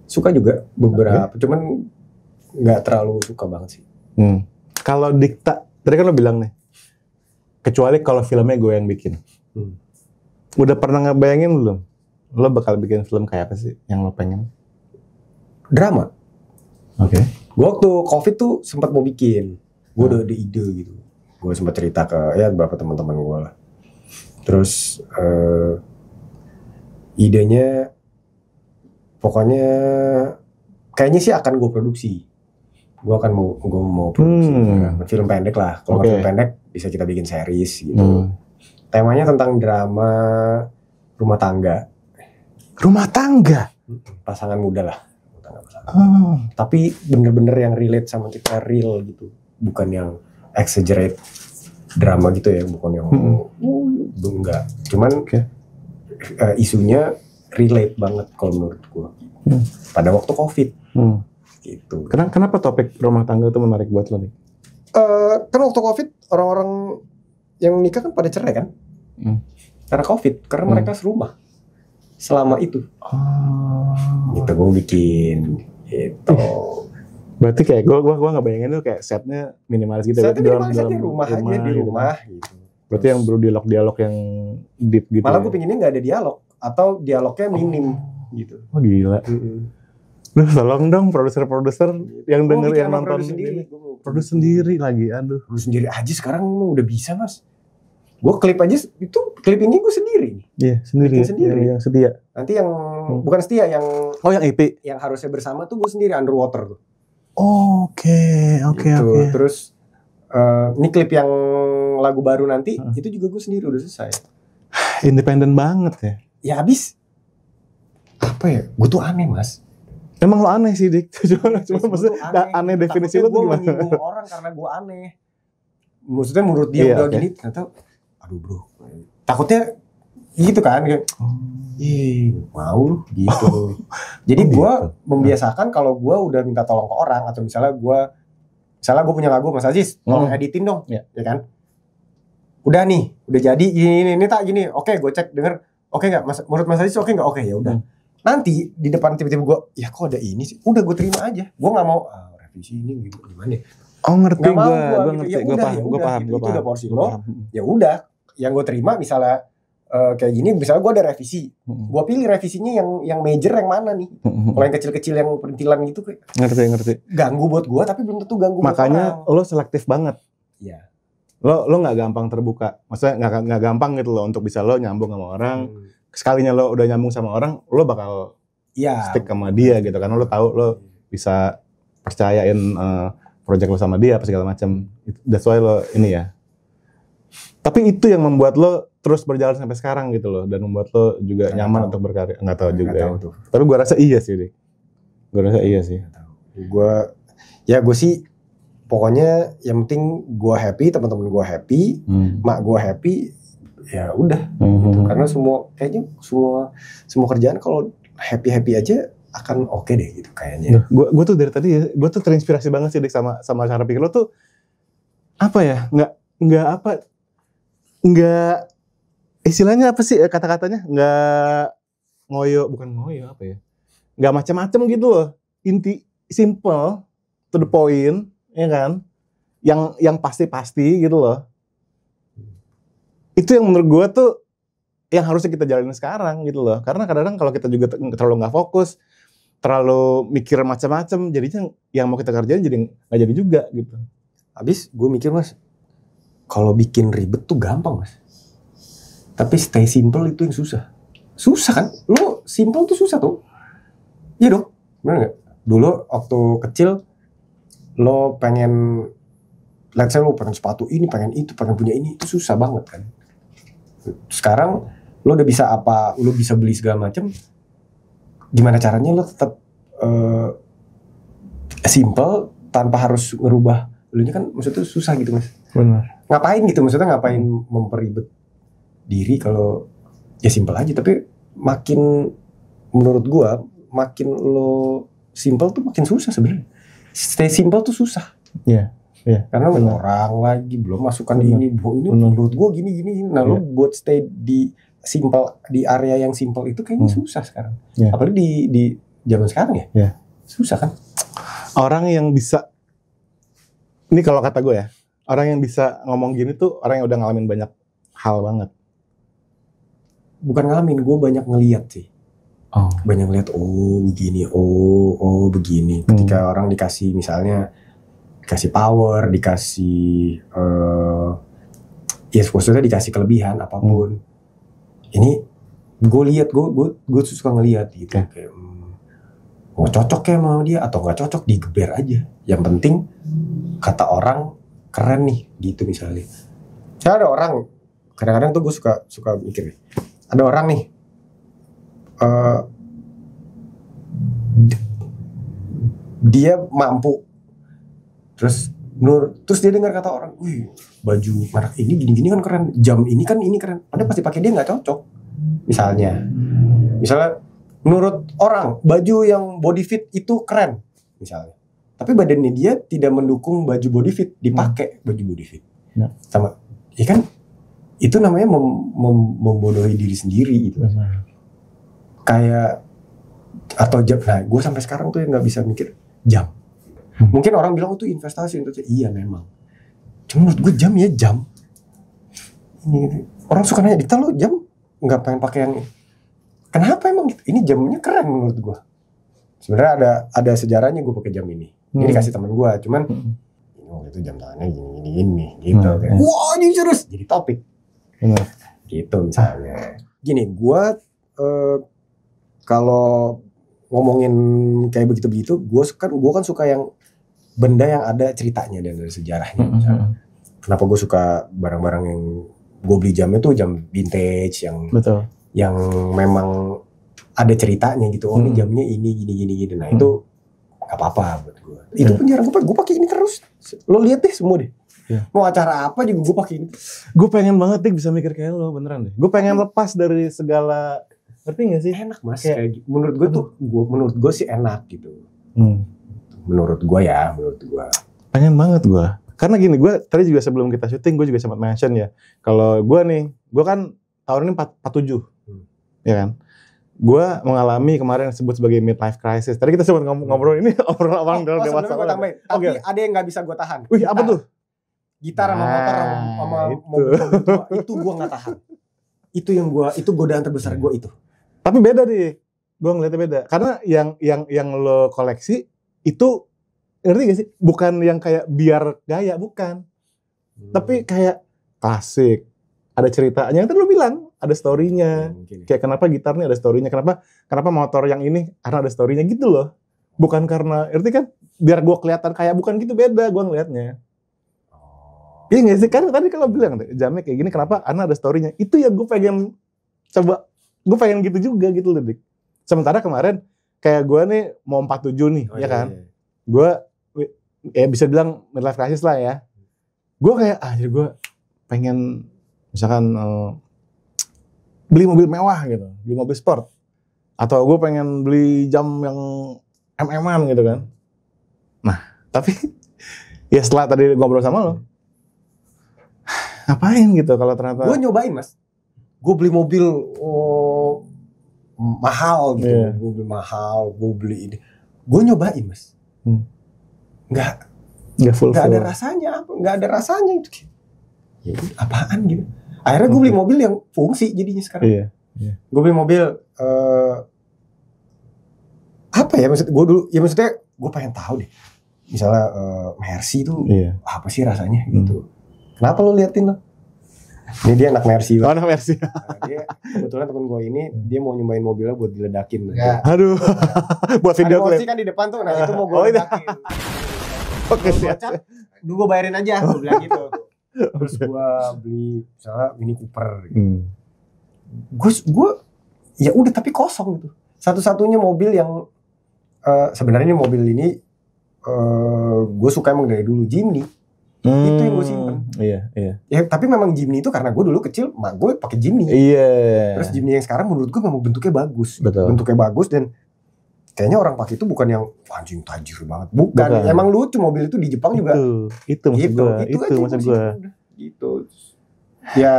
Suka juga beberapa, cuman nggak terlalu suka banget sih. Kalau Dikta, tadi kan lo bilang nih, kecuali kalau filmnya gue yang bikin. Udah pernah ngebayangin belum? Lo bakal bikin film kayak apa sih yang lo pengen? Drama. Oke. Gue waktu COVID tuh sempat mau bikin. Gue udah ada ide gitu. Gue sempat cerita ke beberapa teman-teman gue lah. Terus idenya pokoknya kayaknya sih akan gue produksi. Gue mau produksi film pendek lah. Kalau film pendek bisa kita bikin series gitu. Temanya tentang drama rumah tangga. Rumah tangga? Pasangan muda lah. Tapi bener-bener yang relate sama kita, real gitu. Bukan yang exaggerate drama gitu ya. Bukan yang enggak. Cuman isunya relate banget kalau menurut gue. Pada waktu COVID. Gitu. Kenapa topik rumah tangga itu menarik buat lo nih? Kan waktu COVID orang-orang yang nikah kan pada cerai kan? Karena COVID, karena mereka serumah selama itu. Gitu gue bikin gitu. Berarti kayak gue nggak bayangin tuh kayak setnya minimalis gitu. Setnya minimalis aja, rumah aja di rumah gitu. Berarti yang baru dialog yang deep gitu. Malah gue pinginnya nggak ada dialog atau dialognya minim gitu. Oh gila. Duh, tolong dong produser yang denger yang nonton ini. Produksi sendiri lagi, aduh. Produksi sendiri aja sekarang udah bisa mas. Gue klip aja itu klip ini gue sendiri. Iya sendiri. Yang setia. Nanti yang bukan setia yang. Oh yang EP. Yang harusnya bersama tuh gue sendiri Underwater tuh. Oke. Terus ini klip yang lagu baru nanti itu juga gue sendiri udah selesai. Independen banget ya. Ya habis apa ya? Gue tuh aneh mas. Emang lo aneh sih Dik. Cuma maksudnya aneh definisi lo tuh gimana? Gue menyinggung orang karena gue aneh. Maksudnya menurut dia udah gini, ternyata aduh bro. Takutnya gitu kan kayak mau lu gitu. Jadi gue membiasakan kalau gue udah minta tolong ke orang atau misalnya gue punya lagu Mas Aziz, tolong editin dong, ya kan? Udah nih, udah jadi ini tak gini. Oke, gue cek denger. Oke enggak? Menurut Mas Aziz oke enggak? Oke, ya udah. Nanti di depan tiba-tiba gue, ya kok ada ini sih? Udah gue terima aja. Gue nggak mau revisi ini gimana? Oh ngerti gue ngerti. Gue paham. Itu udah porsi lo. Ya udah, yang gue terima misalnya kayak gini, misalnya gue ada revisi, gue pilih revisinya yang major yang mana nih? Kalau yang kecil-kecil yang perintilan gitu, ngerti. Ganggu buat gue, tapi belum tentu ganggu. Makanya buat orang. Lo selektif banget. Iya. Lo nggak gampang terbuka. Maksudnya nggak gampang gitu loh untuk bisa lo nyambung sama orang. Sekalinya lo udah nyambung sama orang, lo bakal stick sama dia gitu kan. Lo tahu lo bisa percayain project lo sama dia apa segala macam. That's why lo ini ya. Tapi itu yang membuat lo terus berjalan sampai sekarang gitu loh, dan membuat lo juga nyaman untuk berkarya. Nggak tahu juga. Tahu. Tapi gue rasa iya sih, Dik. Gue sih pokoknya yang penting gue happy, teman-teman gue happy, mak gue happy. Ya udah, gitu. Karena kayaknya semua kerjaan kalau happy aja akan oke deh gitu kayaknya. Gue tuh dari tadi ya, gue tuh terinspirasi banget sih Dik sama cara pikir lo tuh apa ya? Nggak istilahnya apa sih kata-katanya? Bukan ngoyo apa ya? Nggak macam-macam gitu loh. Inti simple to the point, ya kan? Yang pasti gitu loh. Itu yang menurut gue tuh yang harusnya kita jalanin sekarang gitu loh. Karena kadang-kadang kalau kita juga terlalu nggak fokus, terlalu mikir macam-macam, jadinya yang mau kita kerjain jadi nggak jadi juga gitu. Habis gue mikir mas, kalau bikin ribet tuh gampang mas. Tapi stay simple itu yang susah. Susah kan? Lo simple tuh susah tuh. Iya dong, bener nggak? Dulu waktu kecil lo pengen, let's say lo pengen sepatu ini, pengen itu, pengen punya ini, itu susah banget kan. Sekarang lo udah bisa apa, lo bisa beli segala macam. Gimana caranya lo tetap simple tanpa harus ngerubah lo nya kan, maksudnya susah gitu mas. Benar. Ngapain gitu, maksudnya ngapain memperibet diri kalau ya simple aja. Tapi makin menurut gua makin lo simple tuh makin susah sebenarnya. Stay simple tuh susah. Iya. Yeah. Karena benar. orang lagi belum masukkan Benar. ini menurut gua gini. Nah lo buat stay di simple, di area yang simple itu kayaknya susah sekarang. Apalagi di zaman sekarang ya. Susah kan. Orang yang bisa, ini kalau kata gue ya, orang yang bisa ngomong gini tuh orang yang udah ngalamin banyak hal banget. Bukan ngalamin, gue banyak ngeliat sih. Banyak ngeliat, begini, begini. Ketika orang dikasih misalnya, dikasih power, dikasih, ya maksudnya dikasih kelebihan apapun. Ini gue lihat, gue suka ngeliat gitu. Kayak, mau cocok ya sama dia atau nggak cocok, digeber aja. Yang penting kata orang keren nih, gitu misalnya. Saya ada orang, kadang-kadang tuh gue suka mikir nih. Ada orang nih, dia mampu, terus dia dengar kata orang, wih baju merek ini gini-gini kan keren, jam ini keren, padahal pasti pakai dia nggak cocok. Misalnya menurut orang baju yang body fit itu keren, misalnya, tapi badannya dia tidak mendukung baju body fit, dipakai baju body fit. Sama, ya kan itu namanya membodohi diri sendiri gitu. Kayak atau jam. Nah, gue sampai sekarang tuh nggak bisa mikir jam. Mungkin orang bilang itu investasi, iya memang. Cuma menurut gue jam ya jam. Ini orang suka nanya, Dikta lo jam nggak pengen pakai yang ini? Kenapa emang gitu? Ini jamnya keren menurut gue. Sebenarnya ada sejarahnya gue pakai jam ini. Ini dikasih teman gue, cuman itu jam tangannya gini gitu. Kayak, wah ini serius, jadi topik. Gitu misalnya. Gini, gue kalau ngomongin kayak begitu-begitu, gue kan suka yang benda yang ada ceritanya dan ada sejarahnya. Kenapa gue suka barang-barang yang gue beli jamnya tuh jam vintage yang yang memang ada ceritanya gitu. Ini jamnya ini gini. Nah itu gak apa-apa buat gue. Itu pun jarang gue pakai ini terus. Lo lihat deh semua deh. Mau acara apa juga gue pakai ini. Gue pengen banget bisa mikir kayak lo, beneran deh. Gue pengen lepas dari segala, ngerti gak sih? Enak mas. Kayak menurut gue tuh, menurut gue sih enak gitu. Menurut gue ya, pengen banget gue. Karena gini, gue tadi juga sebelum kita syuting, gue juga sempat mention ya. Kalau gue nih, gue kan tahun ini 47. Ya kan? Gue mengalami kemarin yang disebut sebagai midlife crisis. Tadi kita sempat ngobrol ini obrolan dalam dewasa. Gue tambahin. Tapi ada yang gak bisa gue tahan. Wih, apa tuh? Gitar sama motor sama mobil itu gue nggak tahan. Itu godaan terbesar gue itu. Tapi beda deh, gue ngeliatnya beda. Karena yang lo koleksi itu, ngerti gak sih? Bukan yang kayak biar gaya, bukan. Tapi kayak klasik, ada ceritanya. Yang tadi lo bilang ada storynya. Kayak kenapa gitarnya ada storynya? Kenapa motor yang ini karena ada storynya gitu loh. Bukan karena, ngerti kan? Biar gue kelihatan kayak, bukan gitu, beda gue ngeliatnya. Iya gak sih? Kan tadi kalau bilang jamnya kayak gini, kenapa? Karena ada story-nya. Itu yang gue pengen coba, gue pengen gitu juga gitu loh, Dik. Sementara kemarin kayak gue nih mau 47 nih, ya kan? Gue ya bisa bilang midlife crisis lah ya. Gue kayak jadi gue pengen misalkan beli mobil mewah gitu, beli mobil sport, atau gue pengen beli jam yang MM-an gitu kan. Nah, tapi ya setelah tadi ngobrol sama lo, ngapain gitu kalau ternyata gue nyobain mas, gue beli mobil mahal gitu, gue beli ini, gue nyobain mas, nggak ada rasanya, nggak ada rasanya itu, ya apaan gitu. Akhirnya gue beli mobil yang fungsi jadinya sekarang. Gue beli mobil apa ya, maksud gue dulu ya, maksudnya gue pengen tahu deh, misalnya Mercy itu apa sih rasanya gitu. Kenapa lo liatin lo? Ini dia anak Mercy. Anak Mercy. Nah, dia kebetulan temen gue ini dia mau nyobain mobilnya buat diledakin. Aduh. Buat video klip. Ada Mercy kan di depan tuh, nah itu mau gue ledakin. Oke, Kalau gocap, gue bayarin aja, gue bilang gitu. Terus gue beli misalnya Mini Cooper. Gue ya udah tapi kosong gitu. Satu-satunya mobil yang sebenarnya mobil ini gue suka emang dari dulu, Jimny. Itu yang gue simpen. Iya. Ya tapi memang Jimny itu karena gue dulu kecil, mak gue pakai Jimny. Iya. Terus Jimny yang sekarang menurut gue memang bentuknya bagus. Betul. Bentuknya bagus dan kayaknya orang pakai itu bukan yang anjing tajir banget. Bukan. Emang lucu mobil itu di Jepang juga. Itu maksud gue. Itu maksud gue. Gitu. Ya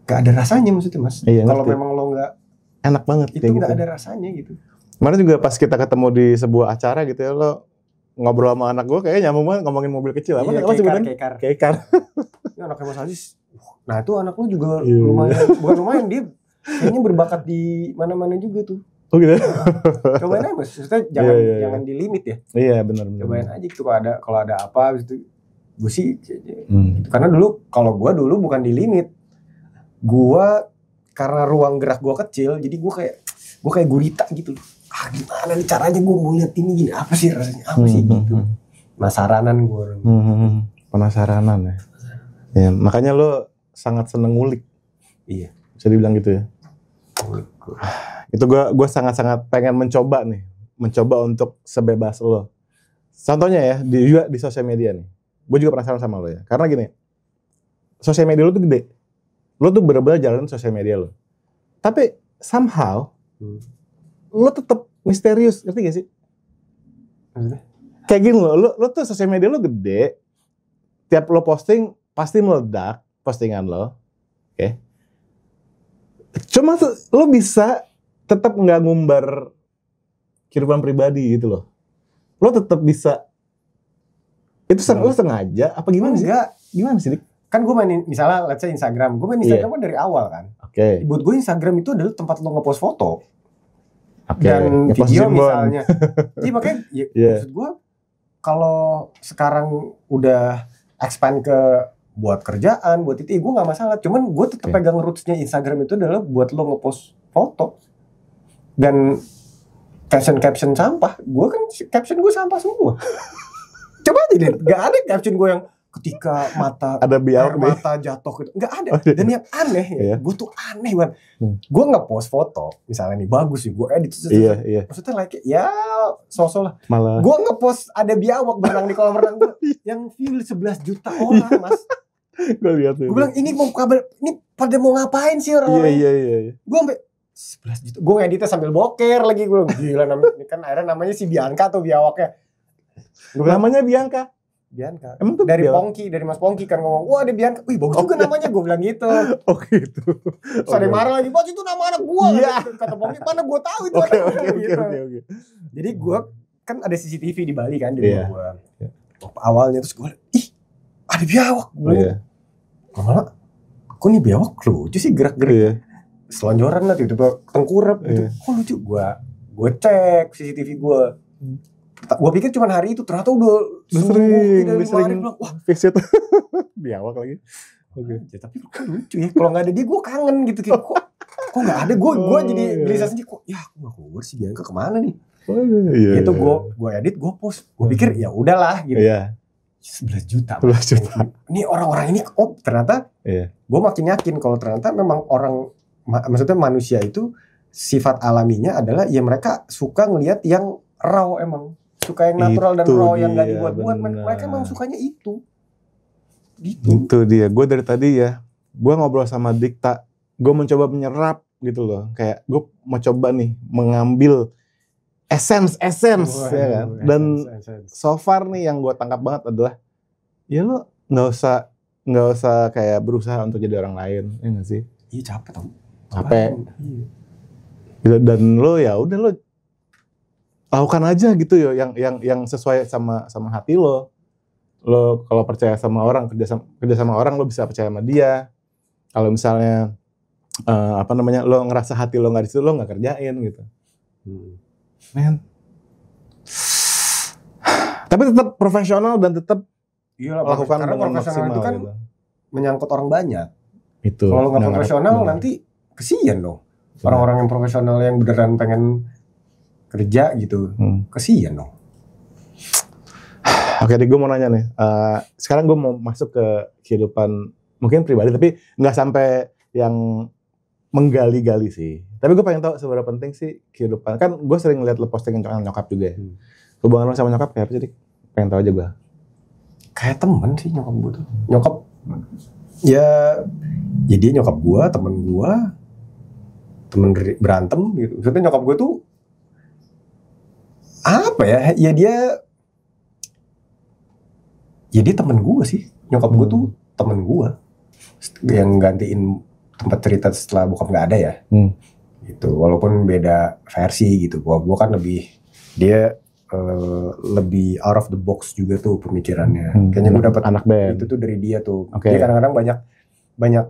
gak ada rasanya maksudnya Mas. Iya, kalau memang lo gak enak banget itu gak gitu. ada rasanya gitu. Kemarin juga pas kita ketemu di sebuah acara gitu ya, lo ngobrol sama anak gue kayaknya nyambung banget ngomongin mobil kecil. Apa sebenarnya? Keikar. Ini anaknya Mas Aziz. Nah itu anak lo juga lumayan, bukan lumayan, dia kayaknya berbakat di mana-mana juga tuh. Oh gitu. Cobain aja Mas, maksudnya jangan di limit ya. Iya benar. Cobain aja gitu kalau ada apa gitu. Gue sih gitu. Karena dulu kalau gue dulu bukan di limit. Gue karena ruang gerak gue kecil, jadi gue kayak gurita gitu. Gimana nih caranya gue mau lihat ini gini, apa sih rasanya, apa sih gitu. Penasaranan gue. Penasaranan ya. Ya makanya lo sangat seneng ngulik. Iya. Bisa dibilang gitu ya. Itu gue sangat-sangat pengen mencoba untuk sebebas lo. Contohnya ya juga di sosial media nih. Gue juga penasaran sama lo ya. Karena gini, sosial media lo tuh gede. Lo tuh bener-bener jalan sosial media lo. Tapi somehow lo tetap misterius, ngerti gak sih? Kayak gini lo tuh sosial media lo gede. Tiap lo posting pasti meledak postingan lo. Oke. Cuma lo bisa tetap nggak ngumbar kehidupan pribadi gitu loh. Lo tetap bisa. Itu lo sengaja apa gimana sih? Enggak. Gimana sih, Dik? Kan gue main misalnya let's say Instagram. Gue main Instagram kan dari awal kan. Oke. Buat gue Instagram itu adalah tempat lo ngepost foto. Oke. Dan video misalnya. Jadi makanya maksud gue kalau sekarang udah expand ke buat kerjaan, buat itu gue nggak masalah. Cuman gue tetap pegang rootsnya Instagram itu adalah buat lo ngepost foto. Dan caption sampah, gue kan caption gue sampah semua. Coba aja deh, gak ada caption gue yang ketika ada biar mata jatuh gitu, nggak ada. Dan yang aneh, gue tuh aneh banget. Gue ngepost foto, misalnya nih bagus sih, gue edit. Maksudnya like ya sosok lah. Malah gue ngepost ada biawak berenang di kolam renang gue, yang view 11 juta orang Mas. Gue lihat. Gue bilang ini pada mau ngapain sih orang? Iya. Gue sampai 11 juta. Gue ngeditnya sambil boker lagi. Gue gila namanya si Bianca tuh biawaknya. Namanya Bianca. Emang tuh dari Pongki, dari Mas Pongki kan ngomong, wah ada Bianca. Wih bagus juga namanya, gue bilang gitu. Oh gitu. Terus ada yang marah lagi, bos itu nama anak gue. Kata Pongki, mana gue tahu itu. Oke. Jadi gue kan ada CCTV di Bali kan di rumah gue. Awalnya terus gue, ih ada biawak. Malah, kok nih biawak lucu sih gerak-gerak. Selonjoran lah tiba-tiba tengkurap gitu. Kok lucu? Gue cek CCTV gue. Gue pikir cuma hari itu, ternyata udah sering bilang, wah fix it. Biawak lagi. Oke. Ya, tapi kok lucu ya, kalau nggak ada dia gue kangen gitu. Kok nggak ada, gue jadi gelisah sendiri. Kok ya aku nggak keluar sih Bianca kemana nih? Itu gue edit, gue post. Gue pikir ya udahlah gitu. 11 juta. Ini orang-orang ini, ternyata gue makin yakin kalau ternyata memang maksudnya manusia itu sifat alaminya adalah ya mereka suka ngelihat yang raw emang. Suka yang natural dan raw yang gak dibuat-buat. Mereka emang sukanya itu. Gitu. Itu dia. Gue dari tadi ya, gue ngobrol sama Dikta, gue mencoba menyerap gitu loh. Kayak gue mau coba nih mengambil essence ya kan. Dan so far nih yang gue tangkap banget adalah ya lo nggak usah kayak berusaha untuk jadi orang lain, ya nggak sih? Iya capek tau. Dan lo ya udah lo lakukan aja gitu yo yang sesuai sama hati lo. Lo kalau percaya sama orang, kerja sama orang, lo bisa percaya sama dia. Kalau misalnya lo ngerasa hati lo nggak di situ, lo nggak kerjain gitu. Men. Tapi tetap profesional dan tetap melakukan karena profesional itu kan gitu. Menyangkut orang banyak. Itu. Kalau nggak profesional nanti kesian dong. Orang-orang yang profesional yang beneran pengen kerja gitu, kesian dong. Oke, gue mau nanya nih. Sekarang gue mau masuk ke kehidupan mungkin pribadi, tapi nggak sampai yang menggali-gali sih. Tapi gue pengen tahu seberapa penting sih kehidupan. Kan gue sering lihat lo posting nyokap juga ya. Hubungan lo sama nyokap kayak apa sih, Dik? Pengen tahu aja gue. Kayak temen sih nyokap gue tuh. Nyokap ya dia nyokap gue, temen berantem gitu. Maksudnya nyokap gue tuh apa ya? Ya dia temen gue sih. Nyokap gue tuh temen gue yang gantiin tempat cerita setelah bokap nggak ada ya. Gitu. Walaupun beda versi gitu. Gue kan dia lebih out of the box juga tuh pemikirannya. Kayaknya gue dapet anak band itu tuh dari dia tuh. Okay. Dia kadang-kadang banyak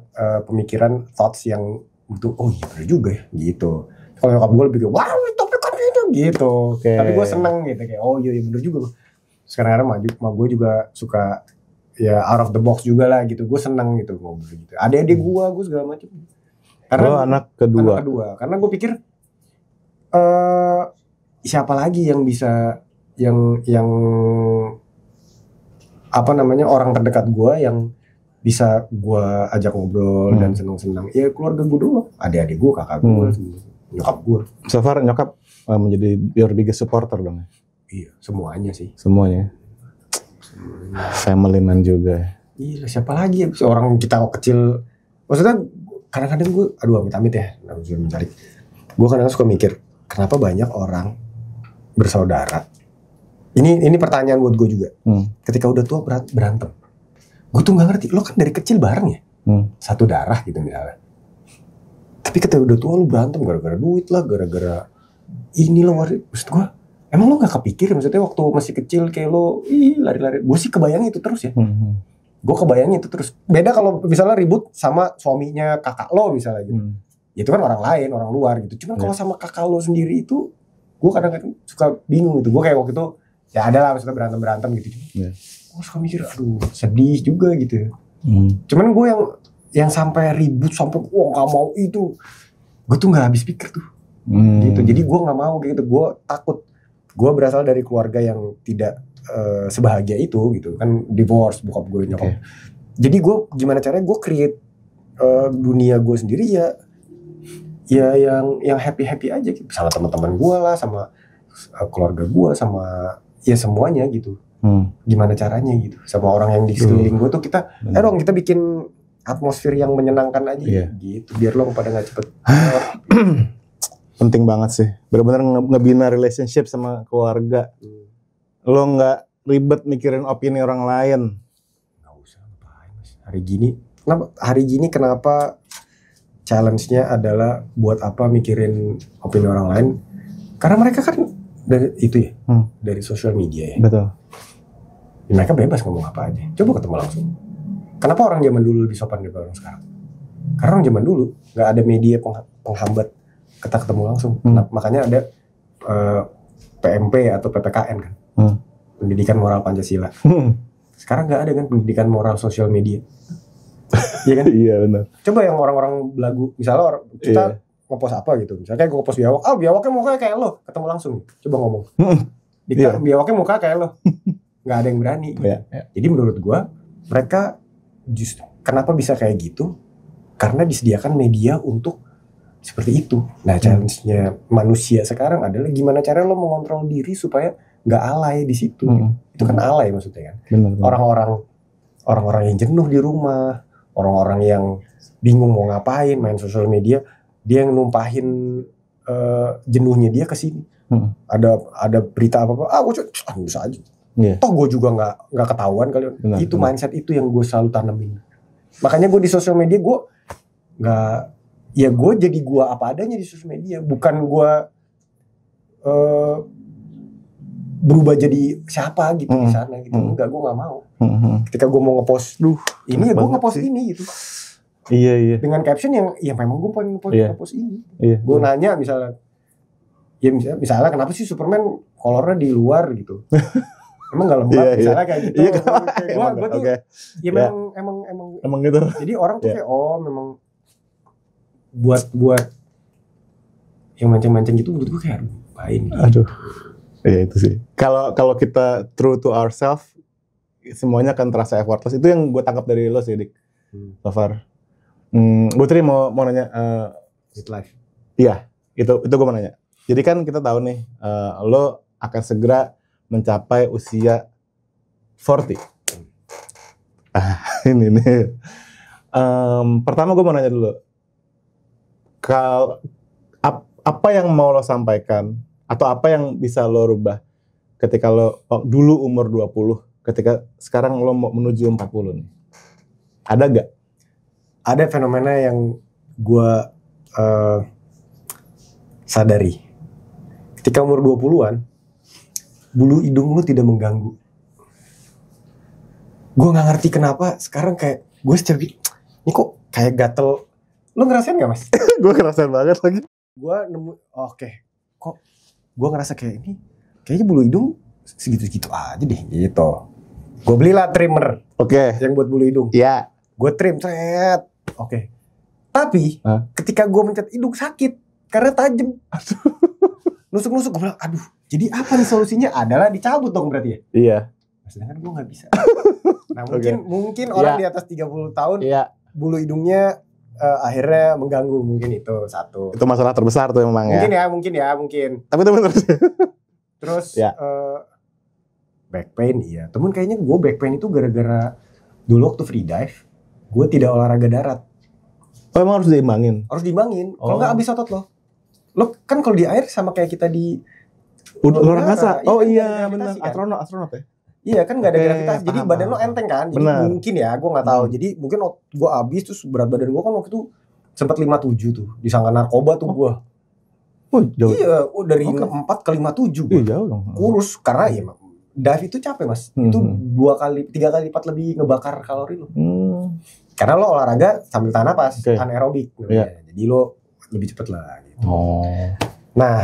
pemikiran, thoughts yang itu oh iya bener juga ya gitu. Kalau nyokap gue lebih kayak wah topik kan gitu. Okay. Tapi gue seneng gitu kayak oh iya bener juga. Sekarang mak gue juga suka ya out of the box juga lah gitu. Gue seneng gitu ngobrol gitu. Adik-adik gue segala macam. Karena anak kedua. Karena gue pikir siapa lagi yang bisa yang apa namanya orang terdekat gue yang bisa gue ajak ngobrol dan senang-senang. Ya keluarga gue doang. Adik-adik gue, kakak gue, nyokap gue. So far nyokap menjadi your biggest supporter dong. Iya, semuanya sih. Semuanya. Family man juga. Iya, siapa lagi orang kita kecil. Maksudnya kadang-kadang gue amit-amit ya, mencari. Gue kadang-kadang suka mikir, kenapa banyak orang bersaudara. Ini pertanyaan buat gue juga. Ketika udah tua berantem. Gue tuh nggak ngerti. Lo kan dari kecil bareng ya, satu darah gitu misalnya. Tapi ketika udah tua lo berantem gara-gara duit lah, gara-gara ini lo. Maksud gue, emang lo nggak kepikir? Maksudnya waktu masih kecil kayak lo, lari-lari. Gue sih kebayang itu terus ya. Gue kebayang itu terus. Beda kalau misalnya ribut sama suaminya kakak lo misalnya gitu. Itu kan orang lain, orang luar gitu. Cuman kalau sama kakak lo sendiri itu, gue kadang-kadang suka bingung gitu. Gue kayak waktu itu ya ada lah maksudnya berantem gitu. Gue suka mikir aduh sedih juga gitu. Cuman gue yang sampai ribut sampai nggak mau itu, gue tuh nggak habis pikir tuh. Gitu. Jadi gue nggak mau gitu. Gue takut. Gue berasal dari keluarga yang tidak sebahagia itu gitu kan, divorce bokap gue nyokap. Jadi gue gimana caranya gue create dunia gue sendiri ya yang happy aja gitu sama teman-teman gue lah, sama keluarga gue, sama ya semuanya gitu. Gimana caranya gitu sama orang yang di sekeliling gue tuh kita kita bikin atmosfer yang menyenangkan aja gitu biar lo pada nggak cepet. Penting banget sih, benar-benar ngebina relationship sama keluarga. Lo nggak ribet mikirin opini orang lain. Nggak usah ngapain mas. Hari gini kenapa challenge-nya adalah buat apa mikirin opini orang lain? Karena mereka kan dari itu ya, dari sosial media ya. Betul. Ya, mereka bebas ngomong apa aja. Coba ketemu langsung. Kenapa orang zaman dulu lebih sopan daripada orang sekarang? Karena orang zaman dulu nggak ada media penghambat kita ketemu langsung. Makanya ada PMP atau PPKN kan, pendidikan moral Pancasila. Sekarang nggak ada kan pendidikan moral sosial media. Iya kan? Iya benar. Coba yang orang-orang belagu, misalnya kita ngepost apa gitu, misalnya kayak gue ngepost biawak, biawaknya mukanya kayak lo, ketemu langsung, coba ngomong. Biawaknya muka kayak lo, nggak ada yang berani. Gitu. Jadi menurut gue mereka justru kenapa bisa kayak gitu? Karena disediakan media untuk seperti itu. Nah, challenge-nya manusia sekarang adalah gimana cara lo mengontrol diri supaya nggak alay di situ. Itu kan alay maksudnya kan. Orang-orang yang jenuh di rumah, orang-orang yang bingung mau ngapain, main sosial media, dia yang numpahin jenuhnya dia ke sini. Ada berita apa-apa, bisa aja. Toh gue juga nggak ketahuan kali. Itu mindset itu yang gue selalu tanemin. Makanya gue di sosial media gue nggak. Ya gue jadi gue apa adanya di sosial media. Bukan gue berubah jadi siapa gitu di sana gitu. Enggak, gue gak mau. Ketika gue mau ngepost ini ya gue ngepost ini gitu. Iya. Dengan caption yang ya memang gue pengen ngepost ini. Gue nanya misalnya, ya misalnya kenapa sih Superman kolornya di luar gitu. Emang gak lembab misalnya kayak gitu. Gue tuh ya emang gitu. Jadi orang tuh kayak memang buat yang mancing-mancing gitu menurut gue kayak ngapain gitu. Iya itu sih. Kalau kita true to ourselves, semuanya akan terasa effortless. Itu yang gue tangkap dari lo sih, Dik. So far. Bu Tri mau nanya. Midlife. Iya, itu gue mau nanya. Jadi kan kita tahu nih, lo akan segera mencapai usia 40. Ini nih. Pertama gue mau nanya dulu. Apa yang mau lo sampaikan atau apa yang bisa lo rubah ketika lo dulu umur 20, ketika sekarang lo mau menuju 40 nih? Ada gak? Ada fenomena yang gue sadari. Ketika umur 20-an, bulu hidung lu tidak mengganggu. Gue gak ngerti kenapa sekarang kayak gue setiap ini kok kayak gatel. Lu ngerasain gak, Mas? Gue ngerasain banget lagi. Gue nemu, kok gue ngerasa kayak ini kayaknya bulu hidung segitu-segitu aja deh gitu. Gue belilah trimmer. Oke. Yang buat bulu hidung. Iya. Gue trim, Oke. Tapi ketika gue mencet hidung sakit karena tajam. Nusuk-nusuk, gue bilang, aduh. Jadi apa nih solusinya? Adalah dicabut dong berarti ya? Iya. Sedangkan gue nggak bisa. Nah mungkin orang di atas 30 tahun bulu hidungnya akhirnya mengganggu, mungkin itu satu. Itu masalah terbesar tuh memang mungkin. Tapi itu bener. Terus back pain, iya. Temen kayaknya gue back pain itu gara-gara dulu waktu free dive gue tidak olahraga darat. Oh emang harus diimbangin? Harus diimbangin. Kalau nggak habis otot lo. Lo kan kalau di air sama kayak kita di luar angkasa. Oh iya benar. Kan? Astronot ya. Iya kan nggak ada gravitasi, jadi badan lo enteng kan. Jadi mungkin ya, gue nggak tahu. Jadi mungkin gue abis terus berat badan gue kan waktu itu sempat 57 tuh, disangka narkoba tuh gue. Oh jauh. Iya, dari 4 ke 57 gue. Iya jauh dong. Kurus karena ya dive itu capek, Mas. Itu 3 kali lipat lebih ngebakar kalori lo. Karena lo olahraga sambil tahan napas, anaerobik. Jadi lo lebih cepet lah. Gitu. Nah,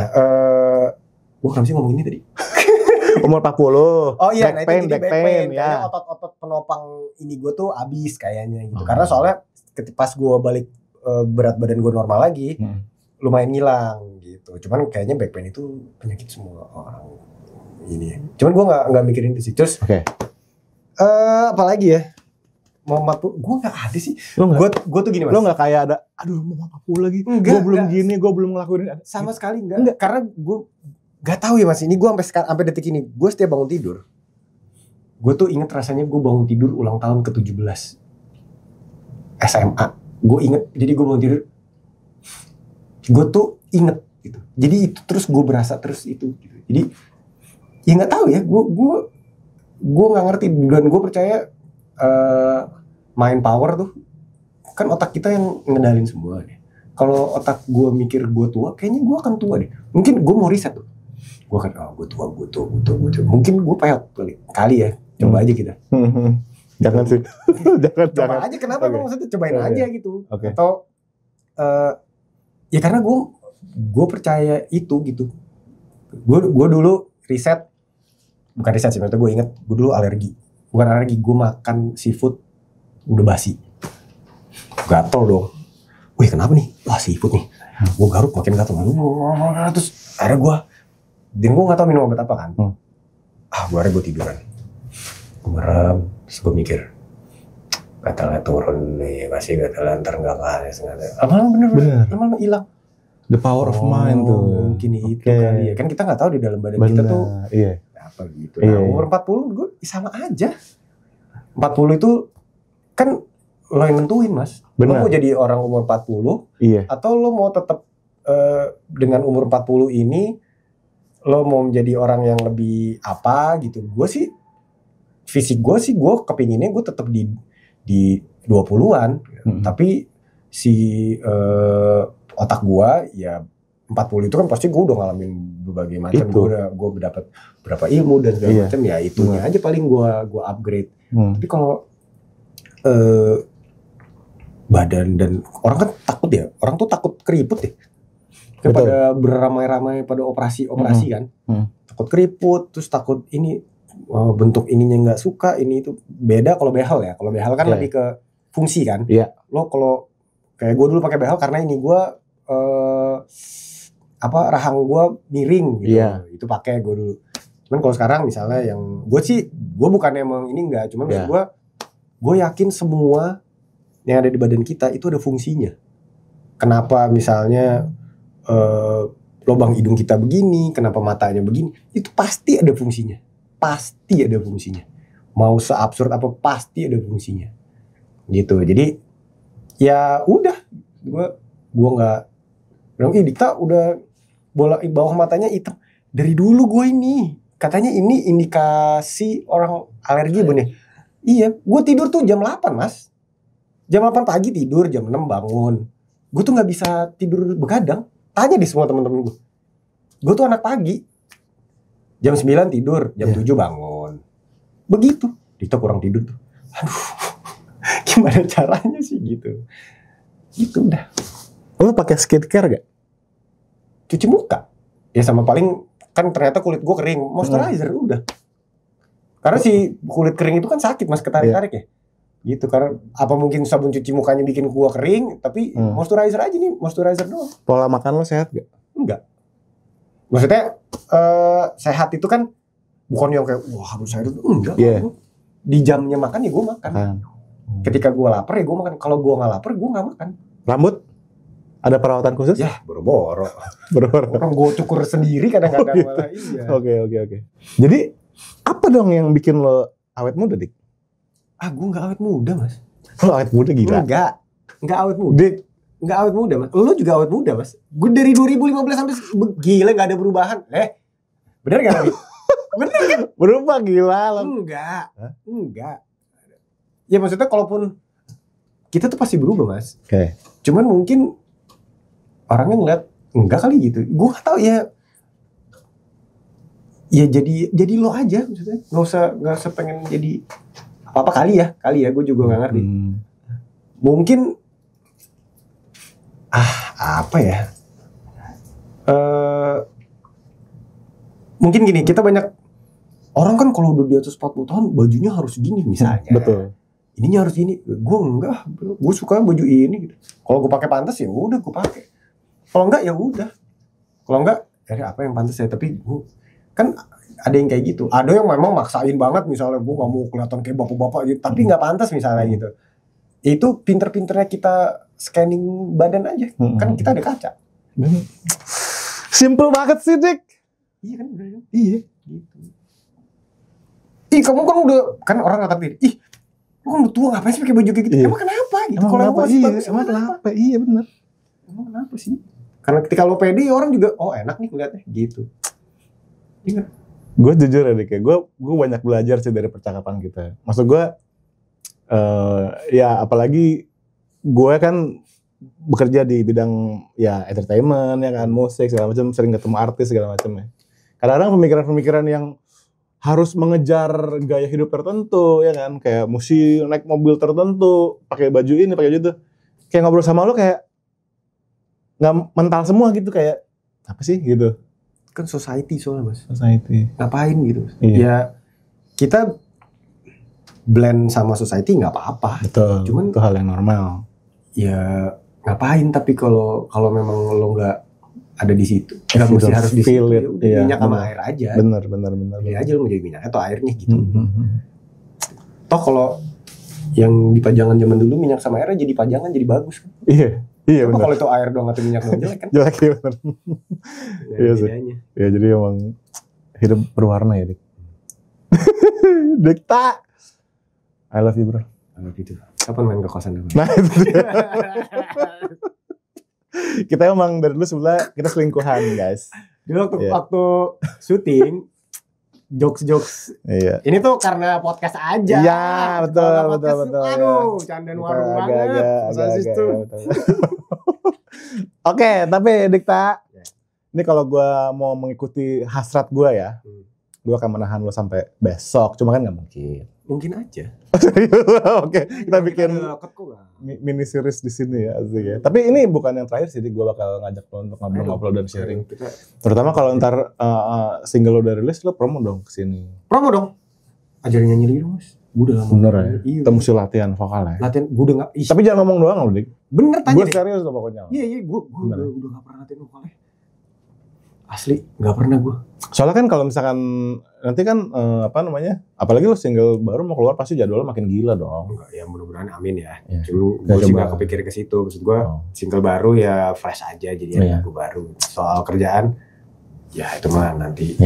gue kenapa sih ngomong ini tadi? Umur 40. Oh iya, back pain. Ya. Kayaknya otot-otot penopang ini gue tuh abis kayaknya gitu. Karena soalnya pas gue balik berat badan gue normal lagi, lumayan ngilang gitu. Cuman kayaknya back pain itu penyakit semua orang ini. Cuman gue nggak mikirin itu sih. Terus, apalagi ya? Mau 40, gue nggak ada sih. Gue tuh gini, Mas. Lo nggak kayak ada, aduh mau 40 lagi. Gue belum gini, gue belum ngelakuin. Sama sekali enggak. Karena gue gak tahu ya, Mas, ini gue sampai detik ini, gue setiap bangun tidur, gue tuh inget rasanya gue bangun tidur ulang tahun ke-17 SMA. Gue inget, jadi gue bangun tidur, gue tuh inget gitu. Jadi itu terus gue berasa terus itu gitu. Jadi ya nggak tahu ya, gue nggak ngerti. Dan gue percaya mind power tuh kan otak kita yang ngendalin semua deh. Kalau otak gue mikir gue tua, kayaknya gue akan tua deh. Mungkin gue mau riset tuh. Gue kan, gue tua. Mungkin gue payah kali ya. Coba aja kita. Jangan sih. Jangan. Aja, kenapa maksudnya cobain aja gitu. Atau ya karena gue percaya itu gitu. Gue dulu riset, bukan riset sih, maksudnya gue inget gue dulu alergi. Bukan alergi, gue makan seafood udah basi. Gatel dong. Wih kenapa nih? Wah seafood nih. Gue garuk makin gatel. Terus akhirnya gue gak tau minum obat apa kan. Gue tiduran. Gue merem. Terus gue mikir, gatalnya turun nih, masih gatalnya ntar gak kalis. Lama-lama bener. Lama-lama hilang. The power of mind tuh. Mungkin itu kali ya. Kan kita gak tahu di dalam badan kita tuh apa gitu. Nah umur 40 gue sama aja. 40 itu kan lo yang nentuin, Mas. Lo mau jadi orang umur 40 atau lo mau tetap dengan umur 40 ini lo mau menjadi orang yang lebih apa gitu. Gue sih fisik gue kepinginnya gue tetap di 20-an. Tapi si otak gue ya 40 itu kan pasti gue udah ngalamin berbagai macam. Gue udah dapat berapa ilmu dan segala macam, ya itunya aja paling gue upgrade. Tapi kalau badan dan orang kan takut ya, orang tuh takut keriput ya. Pada beramai-ramai pada operasi kan, takut keriput, terus takut ini bentuk ininya nggak suka, ini itu beda kalau behel ya. Kalau behel kan lebih ke fungsi kan. Lo kalau kayak gue dulu pakai behel karena ini gue rahang gue miring gitu, itu pakai gue dulu. Cuman kalau sekarang misalnya yang gue bukannya emang ini enggak, cuma gue yakin semua yang ada di badan kita itu ada fungsinya. Kenapa misalnya lubang hidung kita begini, kenapa matanya begini, itu pasti ada fungsinya. Pasti ada fungsinya. Mau seabsurd apa pasti ada fungsinya. Gitu. Jadi ya udah, gue nggak bilang Dikta udah bawah matanya hitam. Dari dulu gue ini katanya ini indikasi orang alergi bener. Iya, gue tidur tuh jam 8 mas. Jam 8 pagi tidur, jam 6 bangun. Gue tuh gak bisa tidur begadang. Tanya deh semua teman-teman gue. Gue tuh anak pagi. Jam 9 tidur, jam 7 bangun. Begitu. Dikta kurang tidur tuh. Aduh, gimana caranya sih gitu. Gitu udah. Lo pakai skincare gak? Cuci muka. Ya sama paling, kan ternyata kulit gue kering. Moisturizer udah. Karena si kulit kering itu kan sakit mas, ketarik-tarik ya. Gitu, karena apa mungkin sabun cuci mukanya bikin gua kering, tapi moisturizer aja nih, moisturizer doang. Pola makan lo sehat gak? Enggak. Maksudnya sehat itu kan bukan yang kayak wah harus sehat, enggak. Di jamnya makan ya gua makan. Ketika gua lapar ya gua makan. Kalau gua nggak lapar gua nggak makan. Rambut ada perawatan khusus? Ya boro-boro. Orang gua cukur sendiri kadang-kadang malah iya. Oke. Jadi apa dong yang bikin lo awet muda, Dik? Gue gak awet muda mas. Lo awet muda gila? Enggak awet muda. Enggak awet muda mas. Lo juga awet muda mas. Gue dari 2015 sampai gila gak ada perubahan. Bener gak Nabi? Bener kan? Berubah gila lo. Enggak. Ya maksudnya kalaupun kita tuh pasti berubah mas. Oke. Cuman mungkin orangnya ngeliat enggak kali gitu. Gue gak tahu ya. Ya jadi lo aja maksudnya. Gak usah pengen jadi apa kali ya gue juga nggak ngerti. Mungkin apa ya, mungkin gini, kita banyak orang kan kalau udah di atas 40 tahun bajunya harus gini misalnya. Betul. Ininya harus gini. Gue enggak, gue suka baju ini gitu. Kalau gue pakai pantas ya udah gue pakai. Kalau enggak ya udah. Kalau enggak apa yang pantas ya, tapi gue kan ada yang kayak gitu. Ada yang memang maksain banget misalnya gue gak mau kelihatan kayak bapak-bapak gitu, tapi gak pantas misalnya gitu. Itu pinter-pinternya kita scanning badan aja. Kan kita ada kaca. Simple banget sih, Dik. Iya kan bener. Iya gitu. Kamu kan udah, kan orang ngatain, lu kan udah tua ngapain sih pakai baju kayak gitu? Iya. Emang kenapa gitu? Kalau kenapa? Emang kenapa? Iya bener. Emang kenapa sih? Karena ketika lo pede orang juga enak nih ngeliatnya gitu. Iya. Gue jujur ya Dik, gue banyak belajar sih dari percakapan kita. Maksud gue, ya apalagi gue kan bekerja di bidang ya entertainment ya kan, musik segala macam, sering ketemu artis segala macam ya. Kadang-kadang pemikiran-pemikiran yang harus mengejar gaya hidup tertentu ya kan, kayak mesti naik mobil tertentu, pakai baju ini, pakai baju itu. Kayak ngobrol sama lo kayak nggak mental semua gitu, kayak apa sih gitu. Kan society soalnya mas. Society. Ngapain gitu? Iya. Ya kita blend sama society nggak apa-apa. Betul. Cuman itu hal yang normal. Ya ngapain? Tapi kalau memang lo nggak ada di situ, nggak mesti harus di situ. Ya, minyak sama air aja. Bener. Ya aja lo mau jadi minyak atau airnya gitu. Toh kalau yang di pajangan zaman dulu minyak sama airnya jadi pajangan jadi bagus kan? Iya benar. Kalau itu air doang atau minyak doang jelek kan? Jelek ya benar. Iya sih. Ya jadi emang hidup berwarna ya Dik. Dikta. I love you bro. I love you too. Kapan main ke kosan dulu? Nah itu dia. Kita emang dari dulu sebelah kita selingkuhan guys. Dulu waktu syuting jokes. Iya. Ini tuh karena podcast aja. Iya, betul. Aduh, candaan warung banget. Oke, tapi Dikta, ini kalau gue mau mengikuti hasrat gue ya, gue akan menahan lo sampai besok. Cuma kan nggak mungkin. Mungkin aja. Oke, kita bikin mini series di sini ya, asik ya. Tapi ini bukan yang terakhir sih, gue bakal ngajak lo untuk ngobrol-ngobrol dan sharing. Terutama kalau ntar single lo udah rilis, lo promo dong kesini. Promo dong. Ajarin nyanyi lagi dong mas. Gue udah lama. Bener ya? Iya. Kita mesti latihan vokal ya. Latihan, gue udah gak. Tapi jangan ngomong doang lo Dik. Bener tanya deh. Gue serius lo pokoknya. Iya, gue udah gak pernah latihan vokalnya. Asli nggak pernah gue. Soalnya kan kalau misalkan nanti kan apalagi lo single baru mau keluar pasti jadwalnya makin gila dong. Enggak, ya mudah-mudahan amin ya. Ya. Cuma gue sih nggak kepikir ke situ. Maksud gue single baru ya fresh aja jadi lagu baru. Soal kerjaan ya itu mah nanti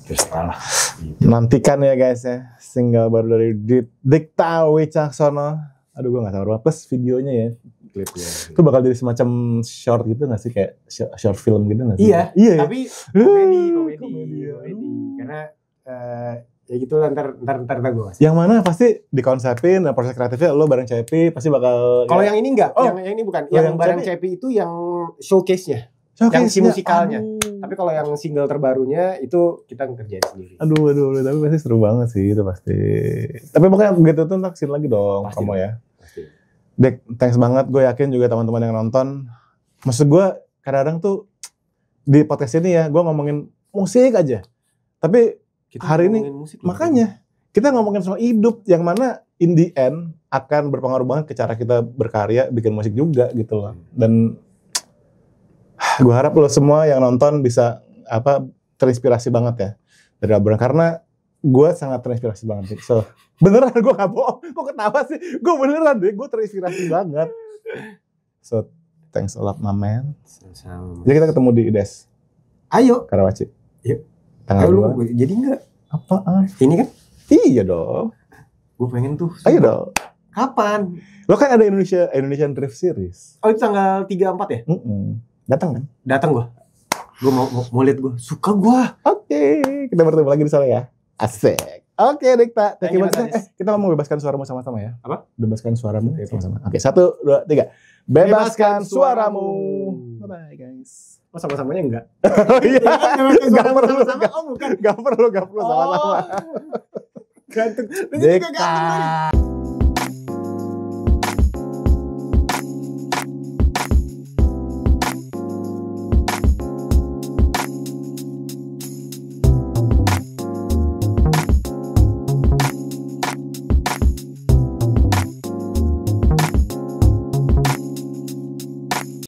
terserah lah. Gitu. Nantikan ya guys ya single baru dari Dikta Wicaksono. Aduh gue nggak sabar banget. Plus videonya ya. Klipnya. Itu bakal jadi semacam short gitu nggak sih, kayak short film gitu nggak sih? Iya. Tapi komedi. Karena ya gitu ntar gue. Yang mana pasti dikonsepin, proses kreatifnya lo bareng Cepi pasti bakal. Kalau yang ini enggak, yang ini bukan. Yang bareng Cepi itu yang showcase-nya. Yang si musikalnya. Tapi kalau yang single terbarunya itu kita ngerjain sendiri. Aduh, tapi pasti seru banget sih itu pasti. Tapi pokoknya gitu tuh naksin lagi dong kamu ya. Dek, thanks banget. Gue yakin juga teman-teman yang nonton. Maksud gue kadang-kadang tuh di podcast ini ya, gue ngomongin musik aja. Tapi kita hari ini makanya kita ngomongin soal hidup yang mana in the end akan berpengaruh banget ke cara kita berkarya, bikin musik juga gitu loh. Dan gue harap lo semua yang nonton bisa terinspirasi banget ya dari obrolan, karena gue sangat terinspirasi banget. So beneran gue gak bohong, kok ketawa sih? Gue beneran deh, gue terinspirasi banget. So thanks a lot my man. Sama-sama. Jadi kita ketemu di IDES. Ayo Karawaci. Yuk. Tanggal 2. Jadi enggak? Apaan? Ini kan? Iya dong. Gue pengen tuh. Ayo dong. Kapan? Lo kan ada Indonesian Drift Series. Oh itu tanggal 3-4 ya? Datang kan? Datang gue. Gue mau lihat gue. Suka gue. Oke. Kita bertemu lagi di sana ya. Asik. Oke, Dikta. Kita mau bebaskan suaramu sama-sama ya. Apa? Bebaskan suaramu sama-sama. Oke, 1, 2, 3. Bebaskan suaramu. Bye-bye guys. Oh sama-samanya enggak? Iya. Gak perlu. Oh bukan. Gak perlu sama-sama. Gantung. Dikta.